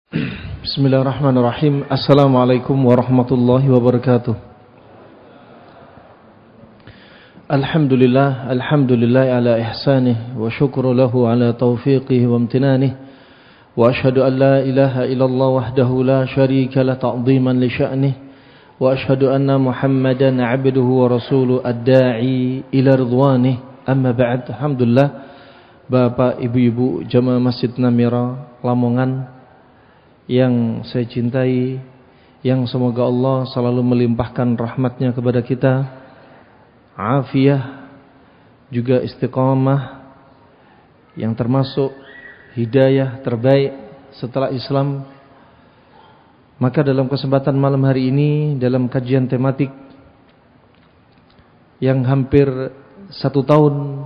Bismillahirrahmanirrahim. Assalamualaikum warahmatullahi wabarakatuh. Alhamdulillah ala ihsanih wa syukru lahu ala taufiqihi wa amtinanih. Wa ashhadu an la ilaha illallah wahdahu la syarika la ta'ziman li sya'nih. Wa ashhadu anna Muhammadan 'abduhu wa rasuluhu ad-da'i ila ridwanih. Amma ba'd. Alhamdulillah, Bapak, Ibu-ibu jamaah Masjid Namira Lamongan yang saya cintai, yang semoga Allah selalu melimpahkan rahmatnya kepada kita, afiah, juga istiqamah, yang termasuk hidayah terbaik setelah Islam. Maka dalam kesempatan malam hari ini, dalam kajian tematik yang hampir 1 tahun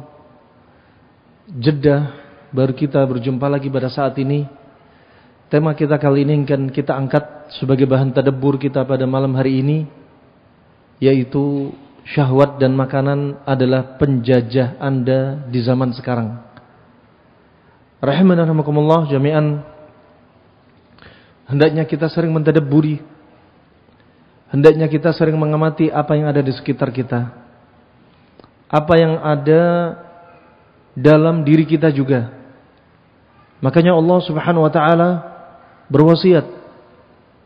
jeda baru kita berjumpa lagi pada saat ini, tema kita kali ini akan kita angkat sebagai bahan tadabbur kita pada malam hari ini, yaitu syahwat dan makanan adalah penjajah Anda di zaman sekarang. Rahimani wa rahimakumullah jami'an. Hendaknya kita sering mentadabburi, hendaknya kita sering mengamati apa yang ada di sekitar kita, apa yang ada dalam diri kita juga. Makanya Allah Subhanahu wa taala berwasiat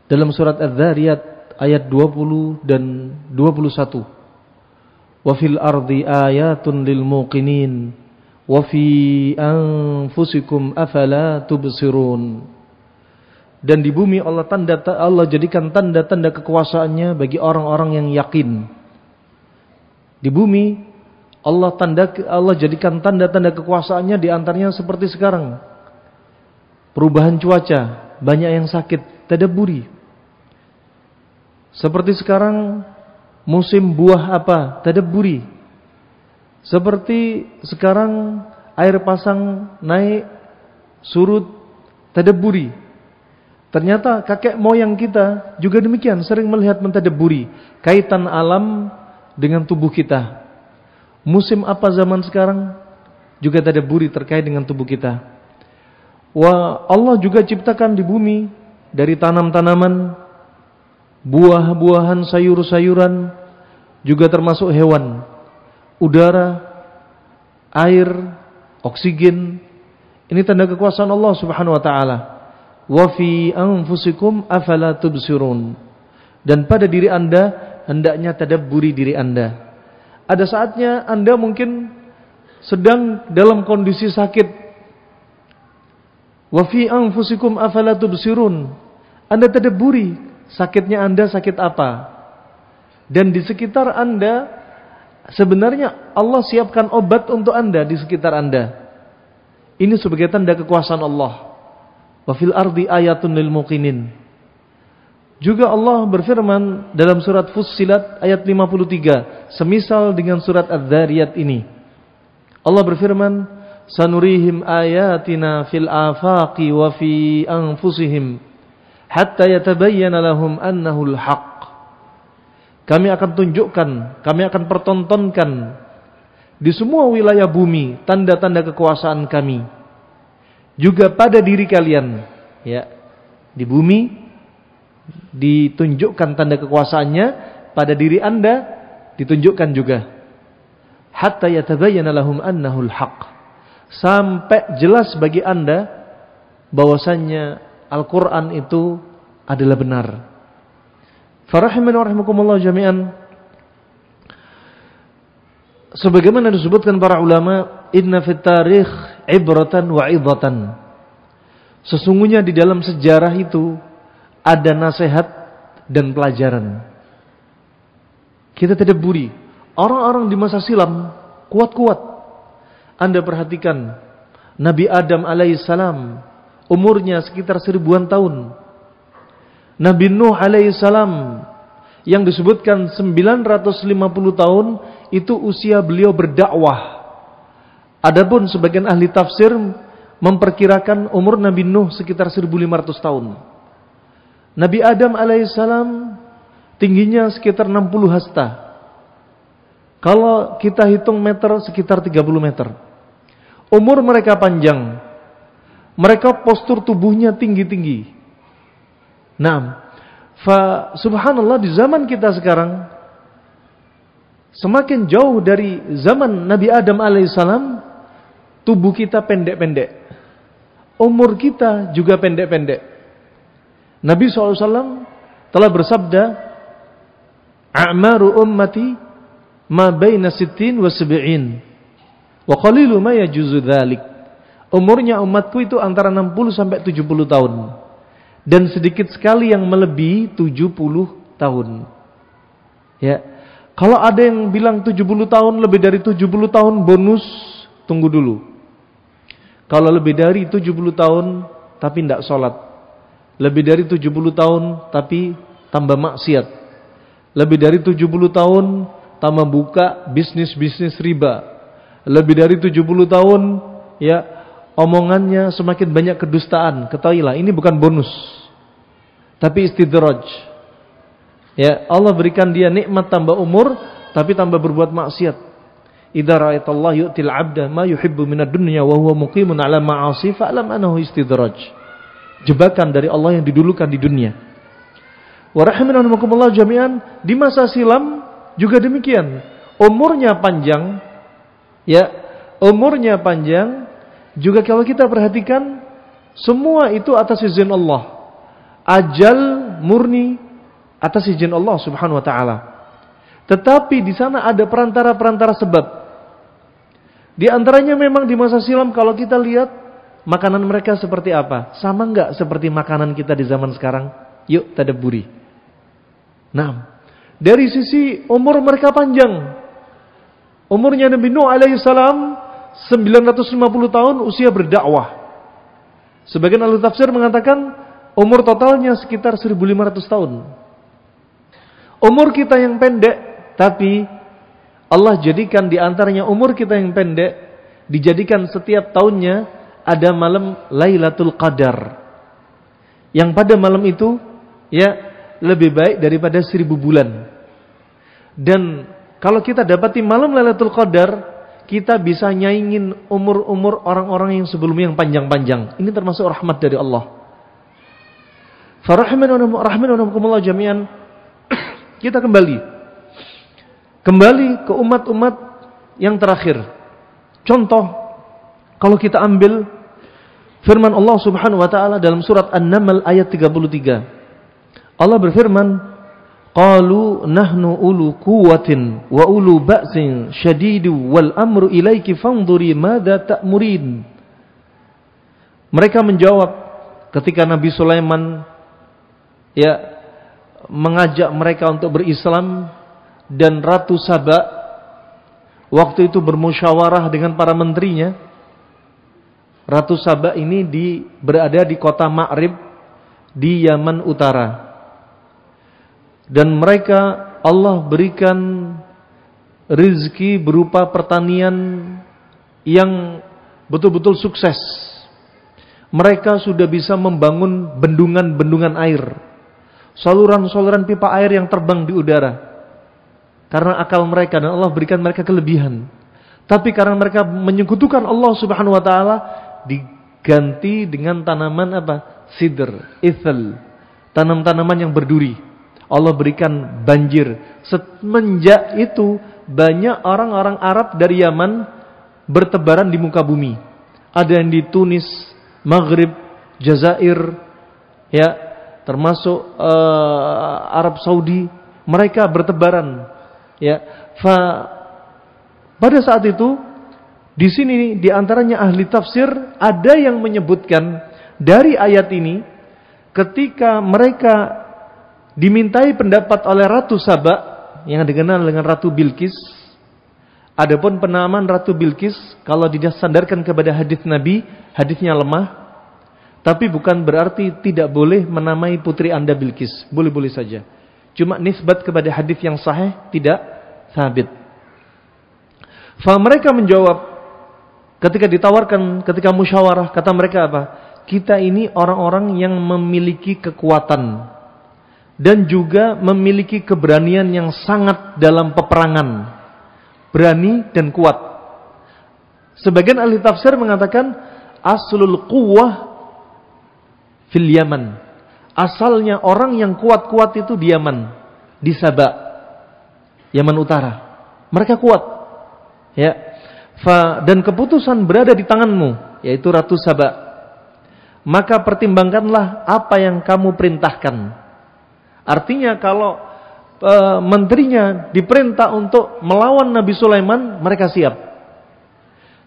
dalam surat Adz-Dzariyat ayat 20 dan 21. Wa fil ardi ayatun lil muqinin wa fi anfusikum afala tubsirun. Dan di bumi Allah jadikan tanda-tanda kekuasaannya bagi orang-orang yang yakin. Di bumi Allah jadikan tanda-tanda kekuasaannya, di antaranya seperti sekarang. Perubahan cuaca, banyak yang sakit, tadabburi. Seperti sekarang musim buah apa, tadabburi. Seperti sekarang air pasang naik, surut, tadabburi. Ternyata kakek moyang kita juga demikian, sering melihat, mentadabburi kaitan alam dengan tubuh kita. Musim apa zaman sekarang juga tadabburi terkait dengan tubuh kita. Allah juga ciptakan di bumi dari tanam-tanaman, buah-buahan, sayur-sayuran, juga termasuk hewan, udara, air, oksigen. Ini tanda kekuasaan Allah Subhanahu wa taala. Wa fi anfusikum afala tubsirun. Dan pada diri Anda hendaknya tadabburi diri Anda. Ada saatnya Anda mungkin sedang dalam kondisi sakit. Wa fi anfusikum afala tubsirun. Anda tadabburi sakitnya Anda sakit apa. Dan di sekitar Anda sebenarnya Allah siapkan obat untuk Anda di sekitar Anda. Ini sebagai tanda kekuasaan Allah. Wa fil ardi ayatun lil muqinin. Juga Allah berfirman dalam surat Fussilat ayat 53, semisal dengan surat Adz-Dzariyat ini. Allah berfirman, "Sanurihim ayatina fil afaqi wa fi anfusihim hatta yatabayyana lahum annahul haqq." Kami akan tunjukkan, kami akan pertontonkan di semua wilayah bumi tanda-tanda kekuasaan kami. Juga pada diri kalian, ya. Di bumi ditunjukkan tanda kekuasaannya, pada diri Anda ditunjukkan juga. Hatta yatabayyana lahum annahul haqq. Sampai jelas bagi Anda bahwasannya Al-Qur'an itu adalah benar. Farahimani wa rahimakumullah jami'an. Sebagaimana disebutkan para ulama, inna fit tarikh ibratan wa 'idhatan. Sesungguhnya di dalam sejarah itu ada nasihat dan pelajaran. Kita tadabburi orang-orang di masa silam kuat-kuat. Anda perhatikan Nabi Adam alaihissalam umurnya sekitar 1000-an tahun. Nabi Nuh alaihissalam yang disebutkan 950 tahun itu usia beliau berdakwah. Adapun sebagian ahli tafsir memperkirakan umur Nabi Nuh sekitar 1500 tahun. Nabi Adam alaihissalam tingginya sekitar 60 hasta. Kalau kita hitung meter sekitar 30 meter. Umur mereka panjang. Mereka postur tubuhnya tinggi-tinggi. Naam. Fa subhanallah, di zaman kita sekarang semakin jauh dari zaman Nabi Adam alaihissalam, tubuh kita pendek-pendek, umur kita juga pendek-pendek. Nabi SAW telah bersabda, a'maru ummati ma baina sittin wa sab'in wa qalilu ma yajuzu dzalik. Umurnya umatku itu antara 60 sampai 70 tahun. Dan sedikit sekali yang melebihi 70 tahun. Ya. Kalau ada yang bilang 70 tahun, lebih dari 70 tahun bonus, tunggu dulu. Kalau lebih dari 70 tahun tapi tidak sholat, lebih dari 70 tahun tapi tambah maksiat, lebih dari 70 tahun tambah buka bisnis-bisnis riba, lebih dari 70 tahun ya omongannya semakin banyak kedustaan, ketahuilah ini bukan bonus tapi istidraj. Ya, Allah berikan dia nikmat tambah umur tapi tambah berbuat maksiat. Idza ra'aitallaha yu'til 'abda ma yuhibbu minad dunya wa huwa muqimun 'ala ma'asi fa'lam annahu istidraj. Jebakan dari Allah yang didulukan di dunia. Wa rahimanallahu jami'an, di masa silam juga demikian. Umurnya panjang, ya, umurnya panjang juga kalau kita perhatikan semua itu atas izin Allah. Ajal murni atas izin Allah Subhanahu wa taala. Tetapi di sana ada perantara-perantara sebab. Di antaranya memang di masa silam kalau kita lihat makanan mereka seperti apa? Sama enggak seperti makanan kita di zaman sekarang? Yuk tadabburi. Nah, dari sisi umur mereka panjang. Umurnya Nabi Nuh alaihissalam 950 tahun usia berdakwah. Sebagian ahli tafsir mengatakan umur totalnya sekitar 1500 tahun. Umur kita yang pendek, tapi Allah jadikan di antaranya umur kita yang pendek, dijadikan setiap tahunnya ada malam Lailatul Qadar. Yang pada malam itu ya lebih baik daripada 1000 bulan. Dan kalau kita dapati malam Lailatul Qadar, kita bisa nyaingin umur-umur orang-orang yang sebelumnya yang panjang-panjang. Ini termasuk rahmat dari Allah. Farahimanakumullah jami'an. Kita kembali ke umat-umat yang terakhir. Contoh, kalau kita ambil firman Allah Subhanahu wa taala dalam surat An-Naml ayat 33. Allah berfirman, qalu nahnu ulu quwwatin wa ulu ba'sin syadidu wal amru ilaiki fanzuri madza ta'murin. Mereka menjawab ketika Nabi Sulaiman ya mengajak mereka untuk berislam dan Ratu Saba waktu itu bermusyawarah dengan para menterinya. Ratu Saba ini berada di kota Ma'rib di Yaman Utara. Dan mereka Allah berikan rezeki berupa pertanian yang betul-betul sukses. Mereka sudah bisa membangun bendungan-bendungan air, saluran-saluran pipa air yang terbang di udara. Karena akal mereka dan Allah berikan mereka kelebihan. Tapi karena mereka menyekutukan Allah Subhanahu wa taala, diganti dengan tanaman apa? Sidr, ithal, tanam-tanaman yang berduri. Allah berikan banjir. Semenjak itu banyak orang-orang Arab dari Yaman bertebaran di muka bumi. Ada yang di Tunis, Maghrib, Jazair, ya, termasuk Arab Saudi, mereka bertebaran. Ya, pada saat itu di sini di antaranya ahli tafsir ada yang menyebutkan dari ayat ini ketika mereka dimintai pendapat oleh Ratu Saba yang dikenal dengan Ratu Bilqis. Adapun penamaan Ratu Bilqis kalau disandarkan kepada hadis Nabi, hadisnya lemah. Tapi bukan berarti tidak boleh menamai putri Anda Bilqis. Boleh-boleh saja. Cuma nisbat kepada hadis yang sahih tidak sabit. Mereka menjawab ketika ditawarkan, ketika musyawarah, kata mereka apa? Kita ini orang-orang yang memiliki kekuatan dan juga memiliki keberanian yang sangat dalam peperangan, berani dan kuat. Sebagian ahli tafsir mengatakan aslul quwwah fil Yaman. asalnya orang yang kuat-kuat itu di Yaman, di Sabah, Yaman Utara. Mereka kuat. Ya. Dan keputusan berada di tanganmu, yaitu Ratu Sabah. Maka pertimbangkanlah apa yang kamu perintahkan. Artinya kalau menterinya diperintah untuk melawan Nabi Sulaiman, mereka siap.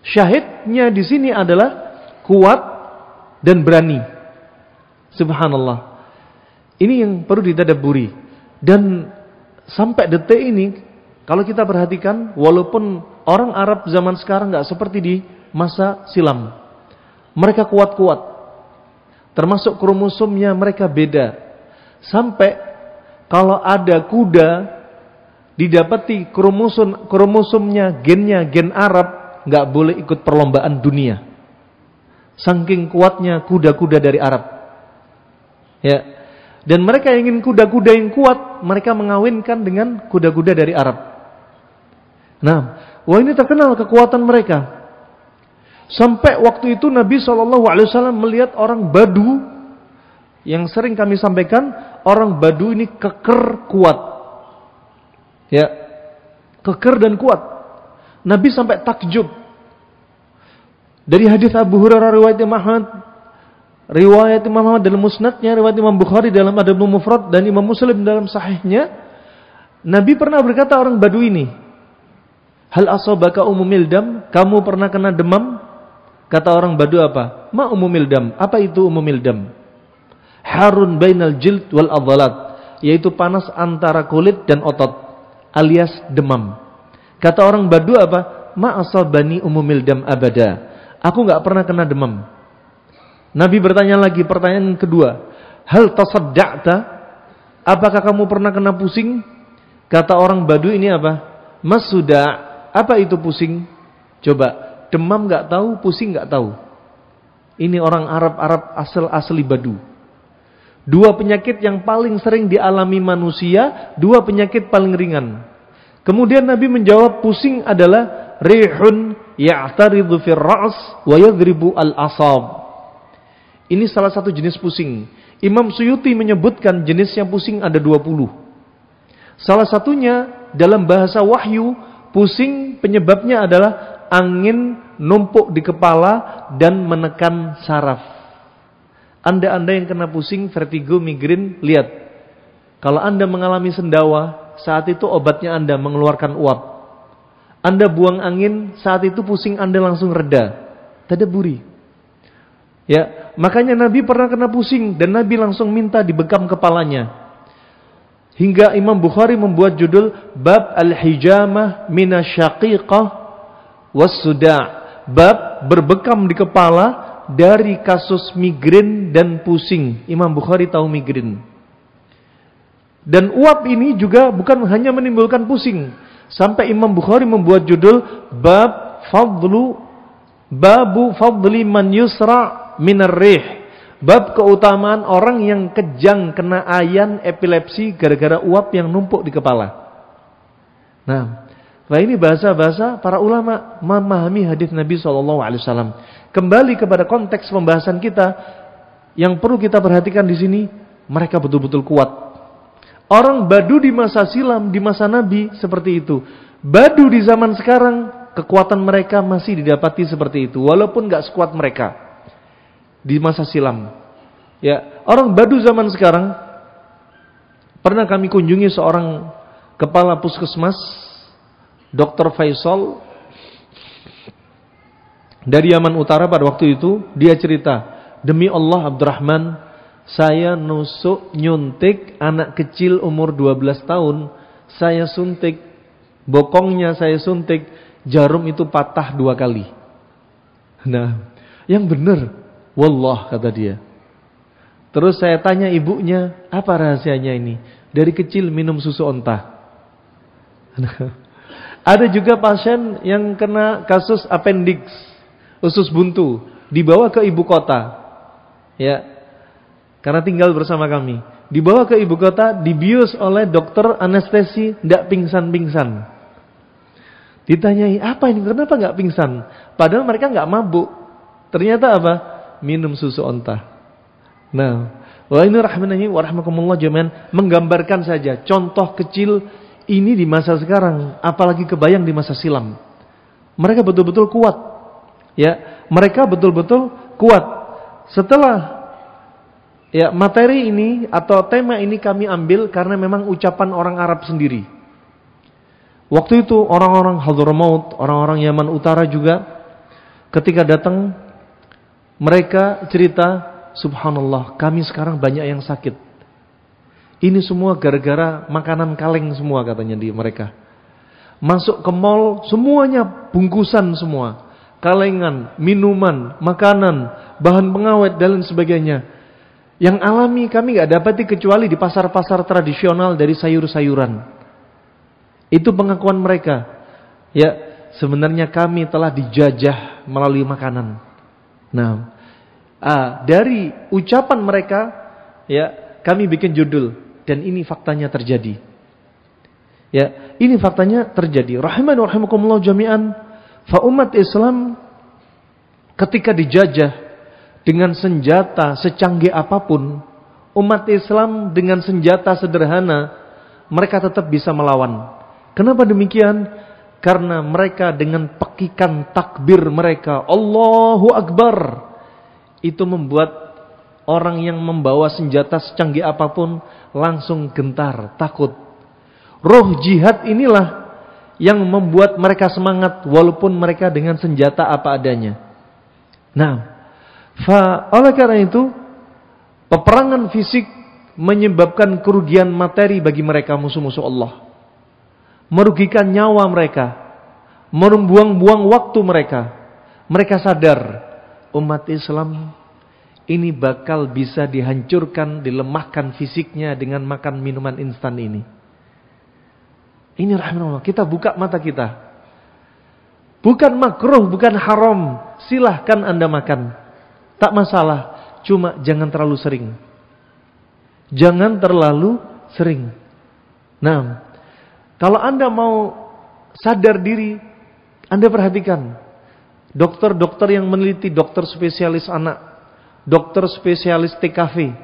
Syahidnya di sini adalah kuat dan berani. Subhanallah. Ini yang perlu ditadabburi. Dan sampai detik ini, kalau kita perhatikan, walaupun orang Arab zaman sekarang nggak seperti di masa silam, mereka kuat-kuat. Termasuk kromosomnya mereka beda. Sampai kalau ada kuda didapati kromosomnya, gennya gen Arab, nggak boleh ikut perlombaan dunia. Saking kuatnya kuda-kuda dari Arab. Ya. Dan mereka ingin kuda-kuda yang kuat, mereka mengawinkan dengan kuda-kuda dari Arab. Nah, wah ini terkenal kekuatan mereka. Sampai waktu itu Nabi SAW melihat orang Badu, yang sering kami sampaikan, orang Badu ini keker kuat. Ya, keker dan kuat. Nabi sampai takjub. Dari hadis Abu Hurairah riwayat Imam Ahmad dalam Musnadnya, riwayat Imam Bukhari dalam Adabul Mufrad, dan Imam Muslim dalam Sahihnya, Nabi pernah berkata orang Badu ini, hal asabaka umumil dam, kamu pernah kena demam? Kata orang Badu apa? Ma umumil dam, apa itu umumil dam? Harun bainal jild wal adhalat, yaitu panas antara kulit dan otot, alias demam. Kata orang Badu apa? Ma asabani umumil dam abada, aku gak pernah kena demam. Nabi bertanya lagi, pertanyaan kedua, hal tasadda'ta, apakah kamu pernah kena pusing? Kata orang Badu ini apa? Masuda, apa itu pusing? Coba, demam gak tahu, pusing gak tahu. Ini orang Arab asli Badu. Dua penyakit yang paling sering dialami manusia, dua penyakit paling ringan. Kemudian Nabi menjawab, pusing adalah rihun ya'taridu fir ra's wa yadribu al-asab. Ini salah satu jenis pusing. Imam Suyuti menyebutkan jenisnya pusing ada 20. Salah satunya dalam bahasa wahyu, pusing penyebabnya adalah angin numpuk di kepala dan menekan saraf. Anda yang kena pusing, vertigo, migrain, lihat. Kalau Anda mengalami sendawa, saat itu obatnya Anda mengeluarkan uap. Anda buang angin, saat itu pusing Anda langsung reda. Tadabburi. Ya, makanya Nabi pernah kena pusing dan Nabi langsung minta dibekam kepalanya. Hingga Imam Bukhari membuat judul Bab Al-Hijamah Minasyaqiqah Was-Suda', bab berbekam di kepala dari kasus migrain dan pusing. Imam Bukhari tahu migrain. Dan uap ini juga bukan hanya menimbulkan pusing. Sampai Imam Bukhari membuat judul Babu Fadli Man Yusra' Minar Rih, bab keutamaan orang yang kejang kena ayan epilepsi gara-gara uap yang numpuk di kepala. Nah, ini bahasa-bahasa para ulama memahami hadis Nabi SAW. Kembali kepada konteks pembahasan kita, yang perlu kita perhatikan di sini, mereka betul-betul kuat. Orang Badu di masa silam, di masa Nabi seperti itu. Badu di zaman sekarang, kekuatan mereka masih didapati seperti itu, walaupun gak sekuat mereka di masa silam. Ya, orang Badu zaman sekarang, pernah kami kunjungi seorang kepala puskesmas, Dr. Faisal dari Yaman Utara pada waktu itu. Dia cerita, demi Allah Abdurrahman, saya nyuntik anak kecil umur 12 tahun, saya suntik, bokongnya saya suntik, jarum itu patah 2 kali. Nah, yang benar, wallah, kata dia. Terus saya tanya ibunya, apa rahasianya ini? Dari kecil minum susu onta. Ada juga pasien yang kena kasus appendix, usus buntu, dibawa ke ibu kota. Ya, karena tinggal bersama kami. Dibawa ke ibu kota, dibius oleh dokter anestesi, ndak pingsan-pingsan. Ditanyai, apa ini? Kenapa nggak pingsan? Padahal mereka nggak mabuk. Ternyata apa? Minum susu onta. Nah, Wah, ini rahmanahi wa rahmakumullah jami'an, menggambarkan saja contoh kecil ini di masa sekarang, apalagi kebayang di masa silam. Mereka betul-betul kuat. Ya, mereka betul-betul kuat. Setelah ya materi ini atau tema ini kami ambil karena memang ucapan orang Arab sendiri. Waktu itu orang-orang Hadramaut, orang-orang Yaman Utara juga ketika datang mereka cerita, subhanallah, kami sekarang banyak yang sakit. Ini semua gara-gara makanan kaleng semua katanya di mereka. Masuk ke mall semuanya bungkusan semua. Kalengan, minuman, makanan, bahan pengawet dan lain sebagainya. Yang alami kami gak dapati kecuali di pasar-pasar tradisional dari sayur-sayuran. Itu pengakuan mereka. Ya, sebenarnya kami telah dijajah melalui makanan. Nah, dari ucapan mereka, ya, kami bikin judul dan ini faktanya terjadi. Ya, ini faktanya terjadi. Rahimani wa rahimakumullah jami'an. Fa umat Islam ketika dijajah dengan senjata secanggih apapun, umat Islam dengan senjata sederhana mereka tetap bisa melawan. Kenapa demikian? Karena mereka dengan pekikan takbir mereka, Allahu Akbar, itu membuat orang yang membawa senjata secanggih apapun langsung gentar, takut. Roh jihad inilah yang membuat mereka semangat walaupun mereka dengan senjata apa adanya. Nah, oleh karena itu peperangan fisik menyebabkan kerugian materi bagi mereka musuh-musuh Allah. Merugikan nyawa mereka, membuang-buang waktu mereka. Mereka sadar umat Islam ini bakal bisa dihancurkan, dilemahkan fisiknya dengan makan minuman instan ini. Ini rahmatullah, kita buka mata kita. Bukan makruh, bukan haram, silahkan Anda makan. Tak masalah, cuma jangan terlalu sering. Jangan terlalu sering. Nah, kalau Anda mau sadar diri, Anda perhatikan. Dokter-dokter yang meneliti, dokter spesialis anak, dokter spesialis TKV,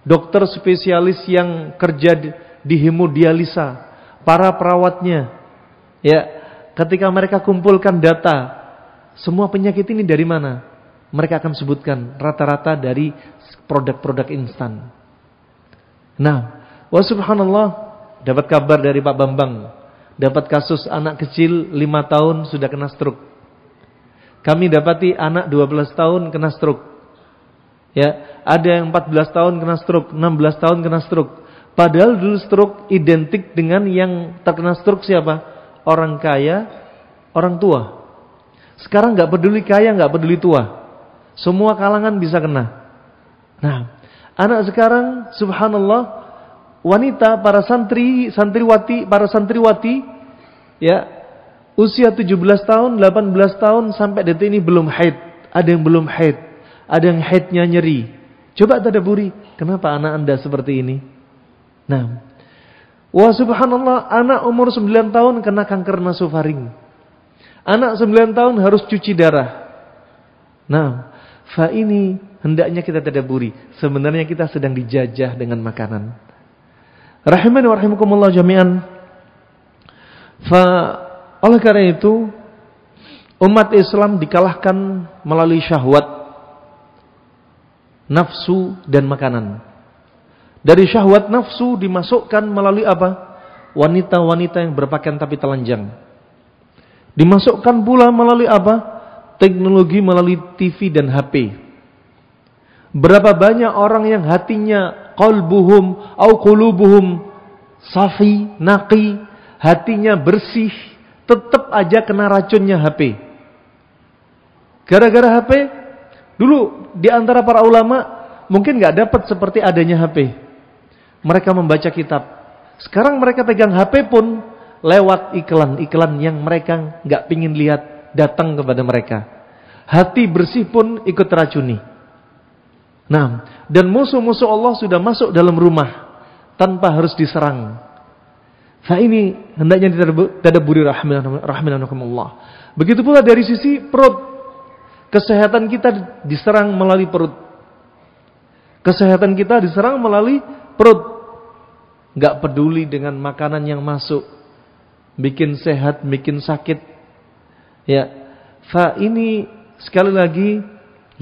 dokter spesialis yang kerja di hemodialisa, para perawatnya, ya, ketika mereka kumpulkan data, semua penyakit ini dari mana? Mereka akan sebutkan rata-rata dari produk-produk instan. Nah, wa subhanallah, dapat kabar dari Pak Bambang, dapat kasus anak kecil 5 tahun sudah kena stroke. Kami dapati anak 12 tahun kena stroke. Ya, ada yang 14 tahun kena stroke, 16 tahun kena stroke. Padahal dulu stroke identik dengan yang terkena stroke siapa? Orang kaya, orang tua. Sekarang nggak peduli kaya, nggak peduli tua. Semua kalangan bisa kena. Nah, anak sekarang subhanallah, wanita, para para santriwati, ya, usia 17 tahun, 18 tahun sampai detik ini belum haid. Ada yang belum haid, ada yang haidnya nyeri. Coba tadaburi, kenapa anak Anda seperti ini? Nah, wah subhanallah, anak umur 9 tahun kena kanker nasofaring. Anak 9 tahun harus cuci darah. Nah, ini hendaknya kita tadaburi. Sebenarnya kita sedang dijajah dengan makanan. Rahimani wa rahimakumullah jami'an. Oleh karena itu, umat Islam dikalahkan melalui syahwat, nafsu dan makanan. Dari syahwat nafsu dimasukkan melalui apa? Wanita-wanita yang berpakaian tapi telanjang. Dimasukkan pula melalui apa? Teknologi, melalui TV dan HP. Berapa banyak orang yang hatinya qalbuhum au qulubuhum safi, naqi, hatinya bersih, tetap aja kena racunnya HP. Gara-gara HP, dulu di antara para ulama mungkin nggak dapat seperti adanya HP. Mereka membaca kitab. Sekarang mereka pegang HP pun lewat iklan-iklan yang mereka nggak pingin lihat datang kepada mereka. Hati bersih pun ikut teracuni. Nah, dan musuh-musuh Allah sudah masuk dalam rumah tanpa harus diserang. Ini hendaknya ditadaburi rahimanakumullah. Begitu pula dari sisi perut. Kesehatan kita diserang melalui perut. Kesehatan kita diserang melalui perut. Nggak peduli dengan makanan yang masuk, bikin sehat, bikin sakit. Ya, ini sekali lagi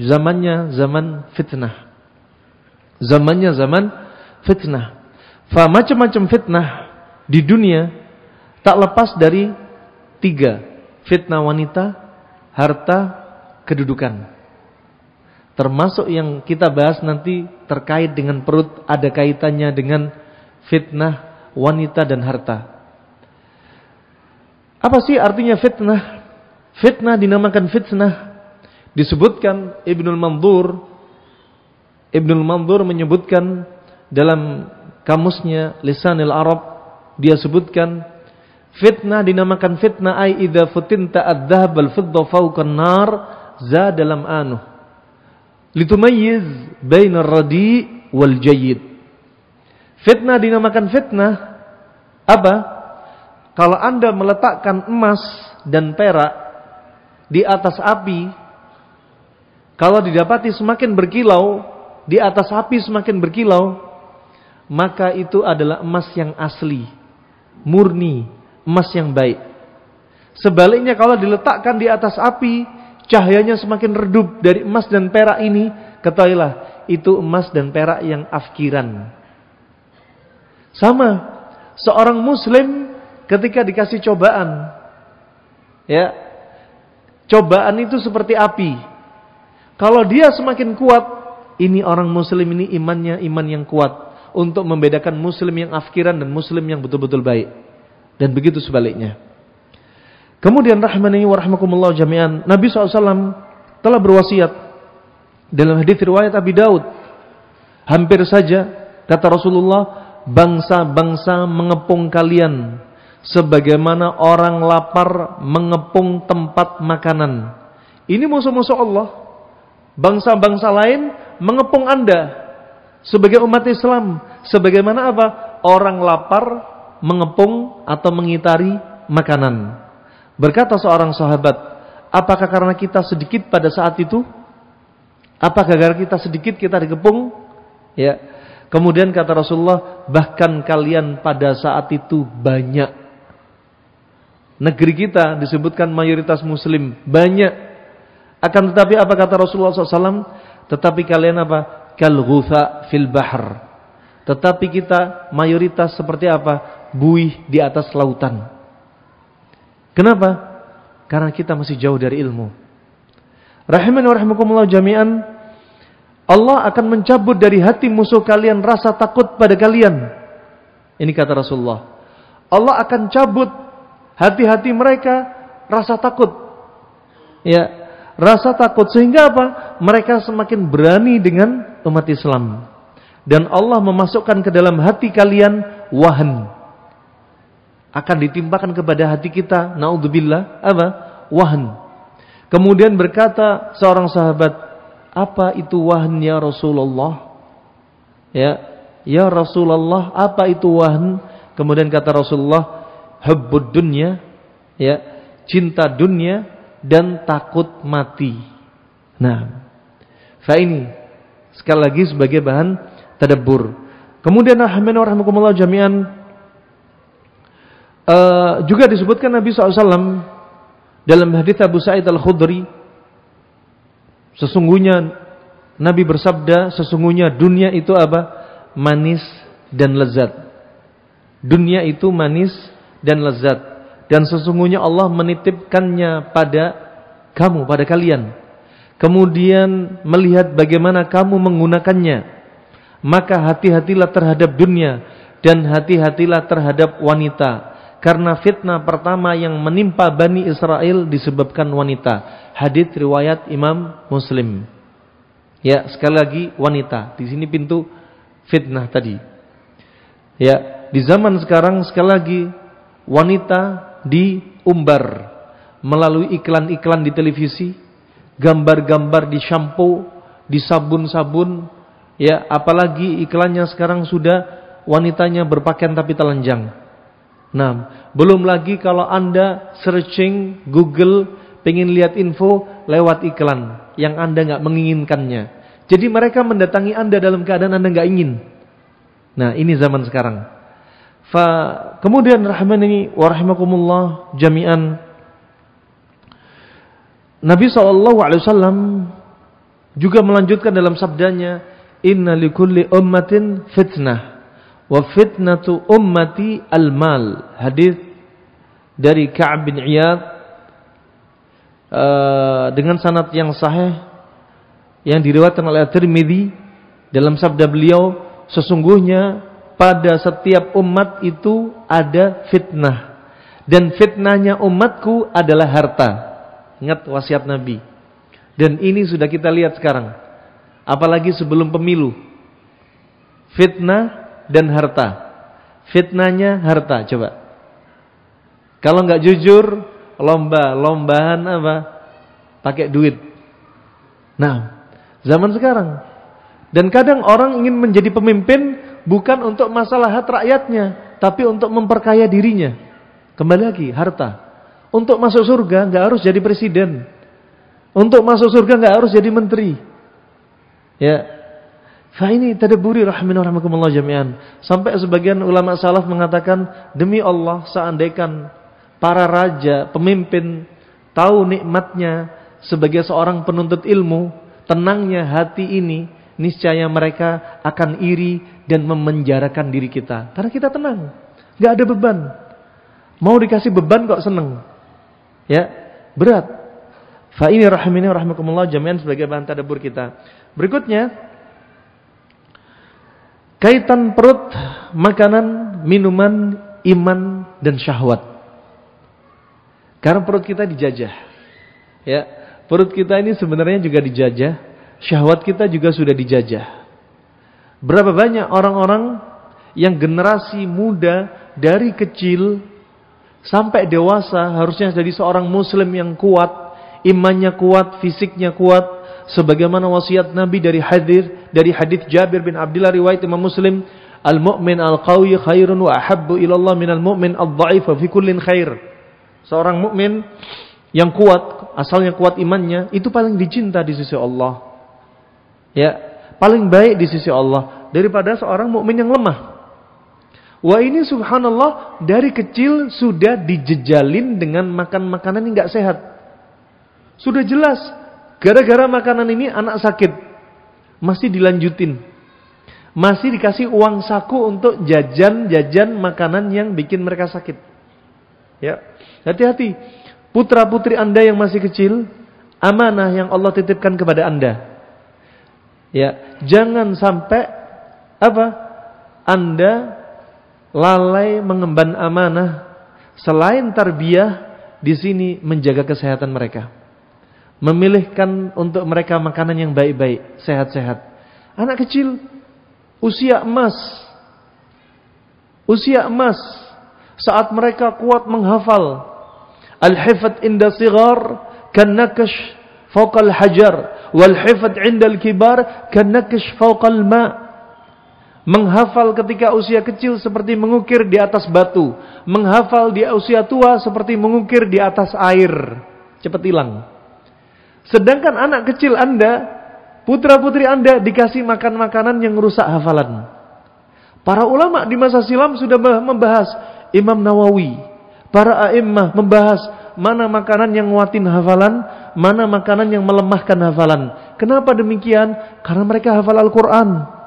zamannya zaman fitnah. Zamannya zaman fitnah. Macam-macam fitnah di dunia tak lepas dari 3: fitnah wanita, harta, kedudukan. Termasuk yang kita bahas nanti terkait dengan perut, ada kaitannya dengan fitnah wanita dan harta. Apa sih artinya fitnah? Fitnah dinamakan fitnah. Disebutkan Ibnul Mandur menyebutkan dalam kamusnya Lisanil Arab, dia sebutkan fitnah dinamakan fitnah ai idza futinta adz-dzahab wal fidda fawqa an-nar za dalam anuh litumayyiz bainar radi wal jayyid. Fitnah dinamakan fitnah apa? Kalau Anda meletakkan emas dan perak di atas api, kalau didapati semakin berkilau, di atas api semakin berkilau, maka itu adalah emas yang asli, murni, emas yang baik. Sebaliknya kalau diletakkan di atas api, cahayanya semakin redup dari emas dan perak ini, ketahuilah itu emas dan perak yang afkiran. Sama, seorang muslim ketika dikasih cobaan, ya, cobaan itu seperti api. Kalau dia semakin kuat, ini orang muslim ini imannya iman yang kuat untuk membedakan muslim yang afkiran dan muslim yang betul-betul baik. Dan begitu sebaliknya. Kemudian rahmani wa rahmakumullah jami'an, Nabi SAW telah berwasiat dalam hadis riwayat Abi Daud, hampir saja kata Rasulullah, bangsa-bangsa mengepung kalian sebagaimana orang lapar mengepung tempat makanan. Ini musuh-musuh Allah. Bangsa-bangsa lain mengepung Anda sebagai umat Islam sebagaimana apa? Orang lapar mengepung atau mengitari makanan. Berkata seorang sahabat, apakah karena kita sedikit pada saat itu? Apakah gara kita sedikit kita dikepung? Ya. Kemudian kata Rasulullah, bahkan kalian pada saat itu banyak. Negeri kita disebutkan mayoritas muslim, banyak. Akan tetapi apa kata Rasulullah SAW? Tetapi kalian apa? Kal ghutha fil bahr. Tetapi kita mayoritas seperti apa? Buih di atas lautan. Kenapa? Karena kita masih jauh dari ilmu. Rahimani wa rahimakumullah jami'an. Allah akan mencabut dari hati musuh kalian rasa takut pada kalian. Ini kata Rasulullah. Allah akan cabut hati-hati mereka rasa takut. Ya, rasa takut sehingga apa? Mereka semakin berani dengan umat Islam. Dan Allah memasukkan ke dalam hati kalian wahan. Akan ditimpakan kepada hati kita, naudzubillah, apa? Wahan. Kemudian berkata seorang sahabat, apa itu wahn ya Rasulullah? Ya Rasulullah, apa itu wahn? Kemudian kata Rasulullah, hubbud dunya, ya, cinta dunia dan takut mati. Nah, ini sekali lagi sebagai bahan tadabbur. Kemudian rahimahumullah jami'an, juga disebutkan Nabi SAW dalam hadits Abu Sa'id Al-Khudri, sesungguhnya Nabi bersabda, sesungguhnya dunia itu apa? Manis dan lezat. Dunia itu manis dan lezat. Dan sesungguhnya Allah menitipkannya pada kamu, pada kalian. Kemudian melihat bagaimana kamu menggunakannya. Maka hati-hatilah terhadap dunia dan hati-hatilah terhadap wanita. Karena fitnah pertama yang menimpa Bani Israel disebabkan wanita. Hadits riwayat Imam Muslim. Ya, sekali lagi wanita. Di sini pintu fitnah tadi. Ya, di zaman sekarang sekali lagi wanita diumbar melalui iklan-iklan di televisi, gambar-gambar di shampoo, di sabun-sabun, ya, apalagi iklannya sekarang sudah wanitanya berpakaian tapi telanjang. Nah, belum lagi kalau Anda searching Google, pengen lihat info lewat iklan yang Anda nggak menginginkannya. Jadi mereka mendatangi Anda dalam keadaan Anda nggak ingin. Nah, ini zaman sekarang. Kemudian rahimani wa rahimakumullah jami'an, Nabi SAW juga melanjutkan dalam sabdanya, inna likulli ummatin fitnah wa fitnatu ummati al-mal. Hadis dari Ka'ab bin Iyad dengan sanad yang sahih yang diriwayatkan oleh Tirmidzi. Dalam sabda beliau, sesungguhnya pada setiap umat itu ada fitnah, dan fitnahnya umatku adalah harta. Ingat wasiat Nabi. Dan ini sudah kita lihat sekarang, apalagi sebelum pemilu. Fitnah dan harta. Fitnahnya harta, coba. Kalau nggak jujur, lomba-lombaan apa? Pakai duit. Nah, zaman sekarang. Dan kadang orang ingin menjadi pemimpin bukan untuk masalah rakyatnya, tapi untuk memperkaya dirinya. Kembali lagi, harta. Untuk masuk surga nggak harus jadi presiden. Untuk masuk surga nggak harus jadi menteri. Ya. Fa ini tadabburi rahimani rahimakumullah jami'an. Sampai sebagian ulama salaf mengatakan, demi Allah, seandainya para raja, pemimpin tahu nikmatnya sebagai seorang penuntut ilmu, tenangnya hati ini, niscaya mereka akan iri dan memenjarakan diri kita. Karena kita tenang, nggak ada beban. Mau dikasih beban kok seneng, ya berat. Fa ini rahimani rahimakumullah jami'an sebagai bahan tadabbur kita. Berikutnya, kaitan perut, makanan, minuman, iman dan syahwat. Karena perut kita dijajah, ya perut kita ini sebenarnya juga dijajah, syahwat kita juga sudah dijajah. Berapa banyak orang-orang yang generasi muda dari kecil sampai dewasa harusnya jadi seorang muslim yang kuat, imannya kuat, fisiknya kuat, sebagaimana wasiat Nabi dari hadis Jabir bin Abdullah riwayat Imam Muslim, al-mu'min al-qawi khairun wa ahabbu ila Allah minal mu'min ad-dha'if fi kullin khair. Seorang mukmin yang kuat, asalnya kuat imannya, itu paling dicinta di sisi Allah. Ya, paling baik di sisi Allah daripada seorang mukmin yang lemah. Wah, ini subhanallah dari kecil sudah dijejalin dengan makan makanan yang enggak sehat. Sudah jelas gara-gara makanan ini anak sakit, masih dilanjutin. Masih dikasih uang saku untuk jajan makanan yang bikin mereka sakit. Ya, hati-hati. Putra-putri Anda yang masih kecil, amanah yang Allah titipkan kepada Anda. Ya, jangan sampai Anda lalai mengemban amanah. Selain tarbiyah, di sini menjaga kesehatan mereka. Memilihkan untuk mereka makanan yang baik-baik, sehat-sehat. Anak kecil, usia emas. Saat mereka kuat menghafal. Al-hifdz inda sighar kan-nakash fawqa al-hajar, wal-hifdz inda al-kibar kan-nakash fawqa al-ma'. Menghafal ketika usia kecil seperti mengukir di atas batu. Menghafal di usia tua seperti mengukir di atas air. Cepat hilang. Sedangkan anak kecil Anda, putra-putri Anda dikasih makan makanan yang merusak hafalan. Para ulama di masa silam sudah membahas, Imam Nawawi, para a'immah membahas mana makanan yang nguatin hafalan, mana makanan yang melemahkan hafalan. Kenapa demikian? Karena mereka hafal Al-Quran.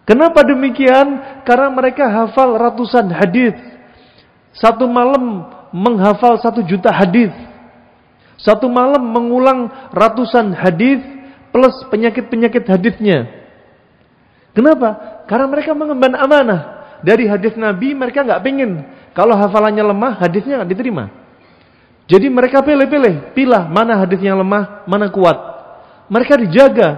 Kenapa demikian? Karena mereka hafal ratusan hadis. Satu malam menghafal 1 juta hadis. Satu malam mengulang ratusan hadis plus penyakit-penyakit hadisnya. Kenapa? Karena mereka mengemban amanah. Dari hadis Nabi mereka nggak pengen kalau hafalannya lemah, hadisnya nggak diterima. Jadi mereka pilah mana hadis yang lemah, mana kuat. Mereka dijaga.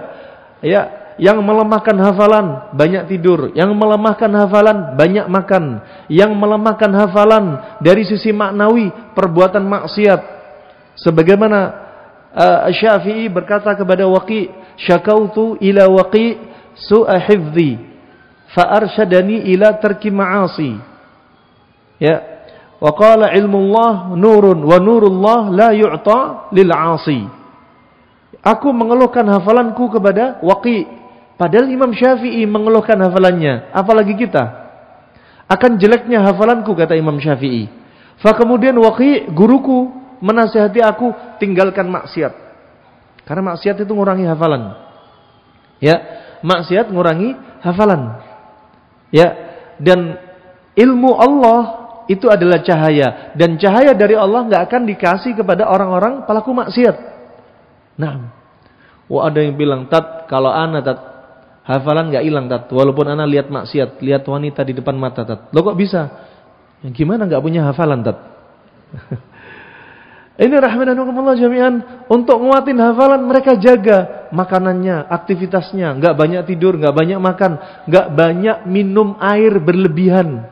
Ya, yang melemahkan hafalan banyak tidur, yang melemahkan hafalan banyak makan, yang melemahkan hafalan dari sisi maknawi perbuatan maksiat. Sebagaimana Syafi'i berkata kepada Waqi', syakautu ila Waqi' su'a hifdhi fa arsyadani ila tarki ma'asi. Ya, wa qala ilmullah nurun wa nurullah la yu'ta lil 'asi. Aku mengeluhkan hafalanku kepada Waqi'. Padahal Imam Syafi'i mengeluhkan hafalannya. Apalagi kita. Akan jeleknya hafalanku, kata Imam Syafi'i. Kemudian Waqi', guruku, menasihati aku, tinggalkan maksiat. Karena maksiat itu ngurangi hafalan. Ya, maksiat ngurangi hafalan. Ya, dan ilmu Allah itu adalah cahaya. Dan cahaya dari Allah nggak akan dikasih kepada orang-orang pelaku maksiat. Nah, ada yang bilang, Tat, kalau ana Tat, hafalan nggak hilang Tat, walaupun ana lihat maksiat, lihat wanita di depan mata Tat. Lo kok bisa? Ya, gimana nggak punya hafalan Tat? Ini rahmanakumullah jami'an, untuk nguatin hafalan mereka jaga makanannya, aktivitasnya, nggak banyak tidur, nggak banyak makan, nggak banyak minum air berlebihan.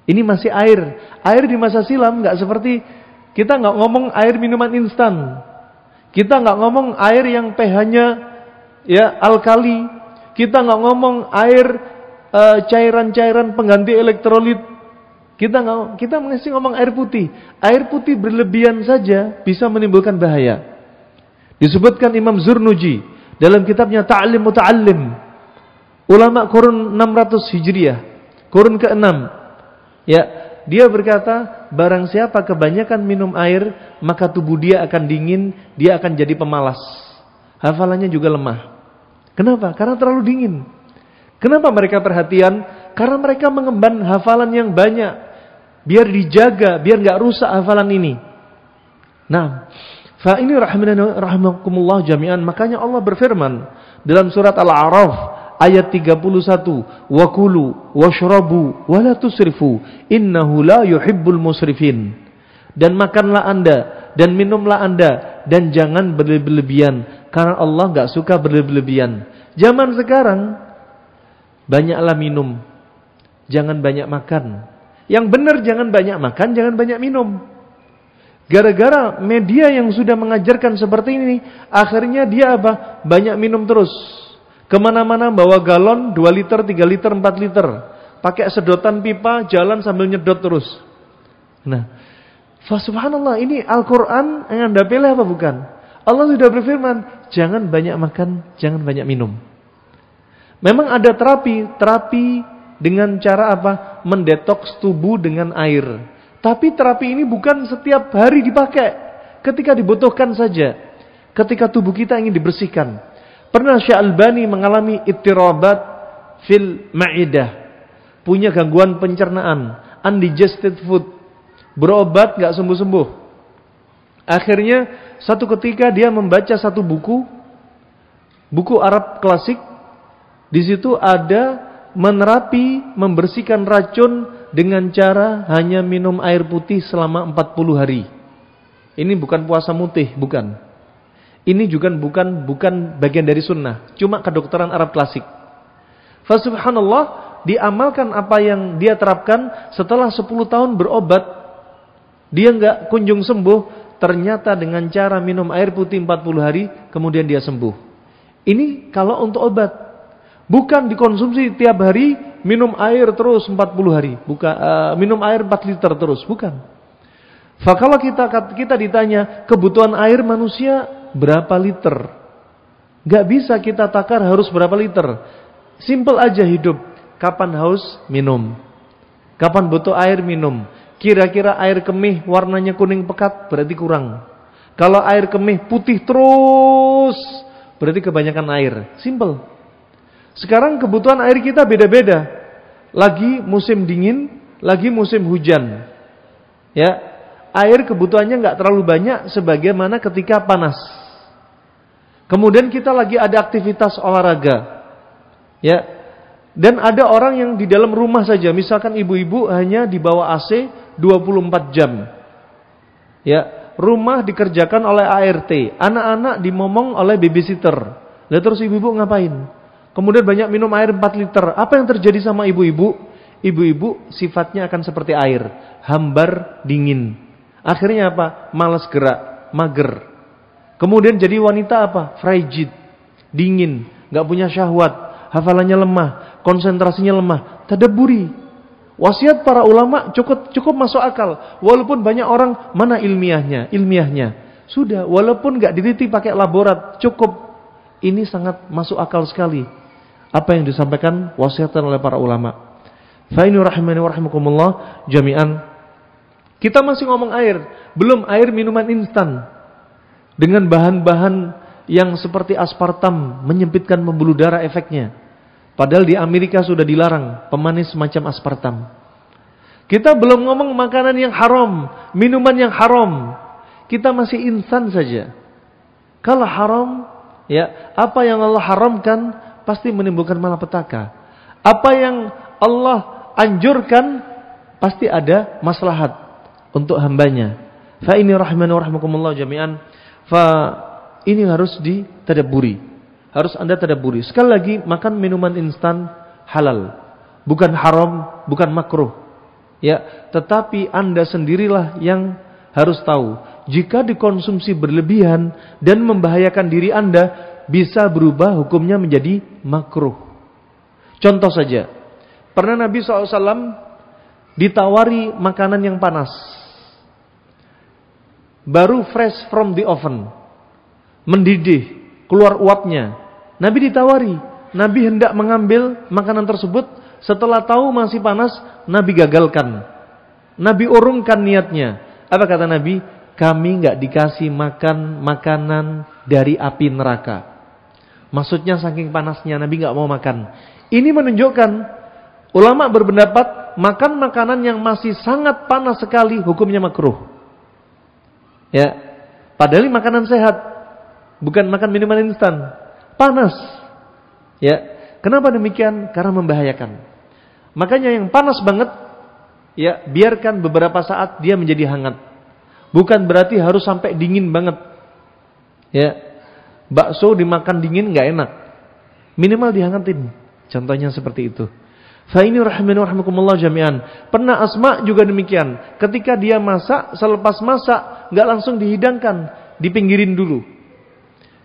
Ini masih air. Air di masa silam nggak seperti kita nggak ngomong air minuman instan. Kita nggak ngomong air yang pH-nya ya alkali. Kita nggak ngomong air cairan-cairan pengganti elektrolit. Kita masih ngomong air putih. Air putih berlebihan saja bisa menimbulkan bahaya. Disebutkan Imam Zurnuji dalam kitabnya Ta'lim Muta'allim. Ulama kurun 600 Hijriah, kurun ke-6. Ya, dia berkata, barang siapa kebanyakan minum air, maka tubuh dia akan dingin, dia akan jadi pemalas. Hafalannya juga lemah. Kenapa? Karena terlalu dingin. Kenapa mereka perhatian? Karena mereka mengemban hafalan yang banyak. Biar dijaga, biar nggak rusak hafalan ini. Nah, fa ini rahimakumullah jami'an. Makanya Allah berfirman dalam surat Al-A'raf ayat 31, wa kulu washrabu wa la tusrifu innahu la yuhibbul musrifin. Dan makanlah Anda dan minumlah Anda dan jangan berlebihan karena Allah enggak suka berlebihan. Zaman sekarang banyaklah minum, jangan banyak makan. Yang benar jangan banyak makan, jangan banyak minum. Gara-gara media yang sudah mengajarkan seperti ini, akhirnya dia apa? Banyak minum terus. Kemana-mana bawa galon 2 liter, 3 liter, 4 liter. Pakai sedotan pipa, jalan sambil nyedot terus. Nah, subhanallah, ini Al-Quran yang Anda pilih apa bukan? Allah sudah berfirman, jangan banyak makan, jangan banyak minum. Memang ada terapi dengan cara apa? Mendetoks tubuh dengan air. Tapi terapi ini bukan setiap hari dipakai. Ketika dibutuhkan saja. Ketika tubuh kita ingin dibersihkan. Pernah Syekh Albani mengalami ittirabat fil ma'idah. Punya gangguan pencernaan. Undigested food. Berobat gak sembuh-sembuh. Akhirnya satu ketika dia membaca satu buku. Buku Arab klasik. Di situ ada menerapi, membersihkan racun dengan cara hanya minum air putih selama 40 hari. Ini bukan puasa mutih, bukan. Ini juga bukan bagian dari sunnah, cuma kedokteran Arab klasik. Subhanallah, diamalkan apa yang dia terapkan. Setelah 10 tahun berobat, dia nggak kunjung sembuh. Ternyata dengan cara minum air putih 40 hari, kemudian dia sembuh. Ini kalau untuk obat. Bukan dikonsumsi tiap hari, minum air terus 40 hari. Bukan minum air 4 liter terus, bukan. Kalau kita ditanya, kebutuhan air manusia berapa liter? Gak bisa kita takar harus berapa liter. Simple aja hidup. Kapan haus? Minum. Kapan butuh air? Minum. Kira-kira air kemih warnanya kuning pekat, berarti kurang. Kalau air kemih putih terus, berarti kebanyakan air. Simple. Sekarang kebutuhan air kita beda-beda. Lagi musim dingin, lagi musim hujan. Ya, air kebutuhannya nggak terlalu banyak sebagaimana ketika panas. Kemudian kita lagi ada aktivitas olahraga. Ya. Dan ada orang yang di dalam rumah saja, misalkan ibu-ibu hanya di bawah AC 24 jam. Ya, rumah dikerjakan oleh ART, anak-anak dimomong oleh babysitter. Lalu terus ibu-ibu ngapain? Kemudian banyak minum air 4 liter. Apa yang terjadi sama ibu-ibu? Ibu-ibu sifatnya akan seperti air. Hambar, dingin. Akhirnya apa? Malas gerak, mager. Kemudian jadi wanita apa? Frigid, dingin, gak punya syahwat, hafalannya lemah, konsentrasinya lemah. Tadabburi. Wasiat para ulama cukup masuk akal. Walaupun banyak orang, mana ilmiahnya? Sudah, walaupun nggak diliti pakai laborat, cukup. Ini sangat masuk akal sekali apa yang disampaikan wasiatan oleh para ulama. Fa ini rahimani wa rahimakumullah jami'an. Kita masih ngomong air, belum air minuman instan dengan bahan-bahan yang seperti aspartam, menyempitkan pembuluh darah efeknya. Padahal di Amerika sudah dilarang pemanis semacam aspartam. Kita belum ngomong makanan yang haram, minuman yang haram. Kita masih instan saja. Kalau haram, ya, apa yang Allah haramkan pasti menimbulkan malapetaka. Apa yang Allah anjurkan pasti ada maslahat untuk hambanya. Fa ini rahimani wa rahimakumullah jami'an. Fa ini harus ditadabburi. Harus Anda tadabburi. Sekali lagi, makan minuman instan halal. Bukan haram, bukan makruh. Ya, tetapi Anda sendirilah yang harus tahu. Jika dikonsumsi berlebihan dan membahayakan diri Anda, bisa berubah hukumnya menjadi makruh. Contoh saja, pernah Nabi SAW ditawari makanan yang panas, baru fresh from the oven, mendidih, keluar uapnya. Nabi ditawari, Nabi hendak mengambil makanan tersebut, setelah tahu masih panas, Nabi gagalkan. Nabi urungkan niatnya. Apa kata Nabi? Kami nggak dikasih makan makanan dari api neraka. Maksudnya saking panasnya Nabi nggak mau makan. Ini menunjukkan ulama berpendapat makan makanan yang masih sangat panas sekali hukumnya makruh. Ya, padahal ini makanan sehat, bukan makan minuman instan. Panas. Ya, kenapa demikian? Karena membahayakan. Makanya yang panas banget, ya biarkan beberapa saat dia menjadi hangat. Bukan berarti harus sampai dingin banget. Ya, bakso dimakan dingin nggak enak. Minimal dihangatin. Contohnya seperti itu. Fa ini rahimani wa rahimakumullah jami'an. Pernah Asma juga demikian. Ketika dia masak, selepas masak nggak langsung dihidangkan, dipinggirin dulu.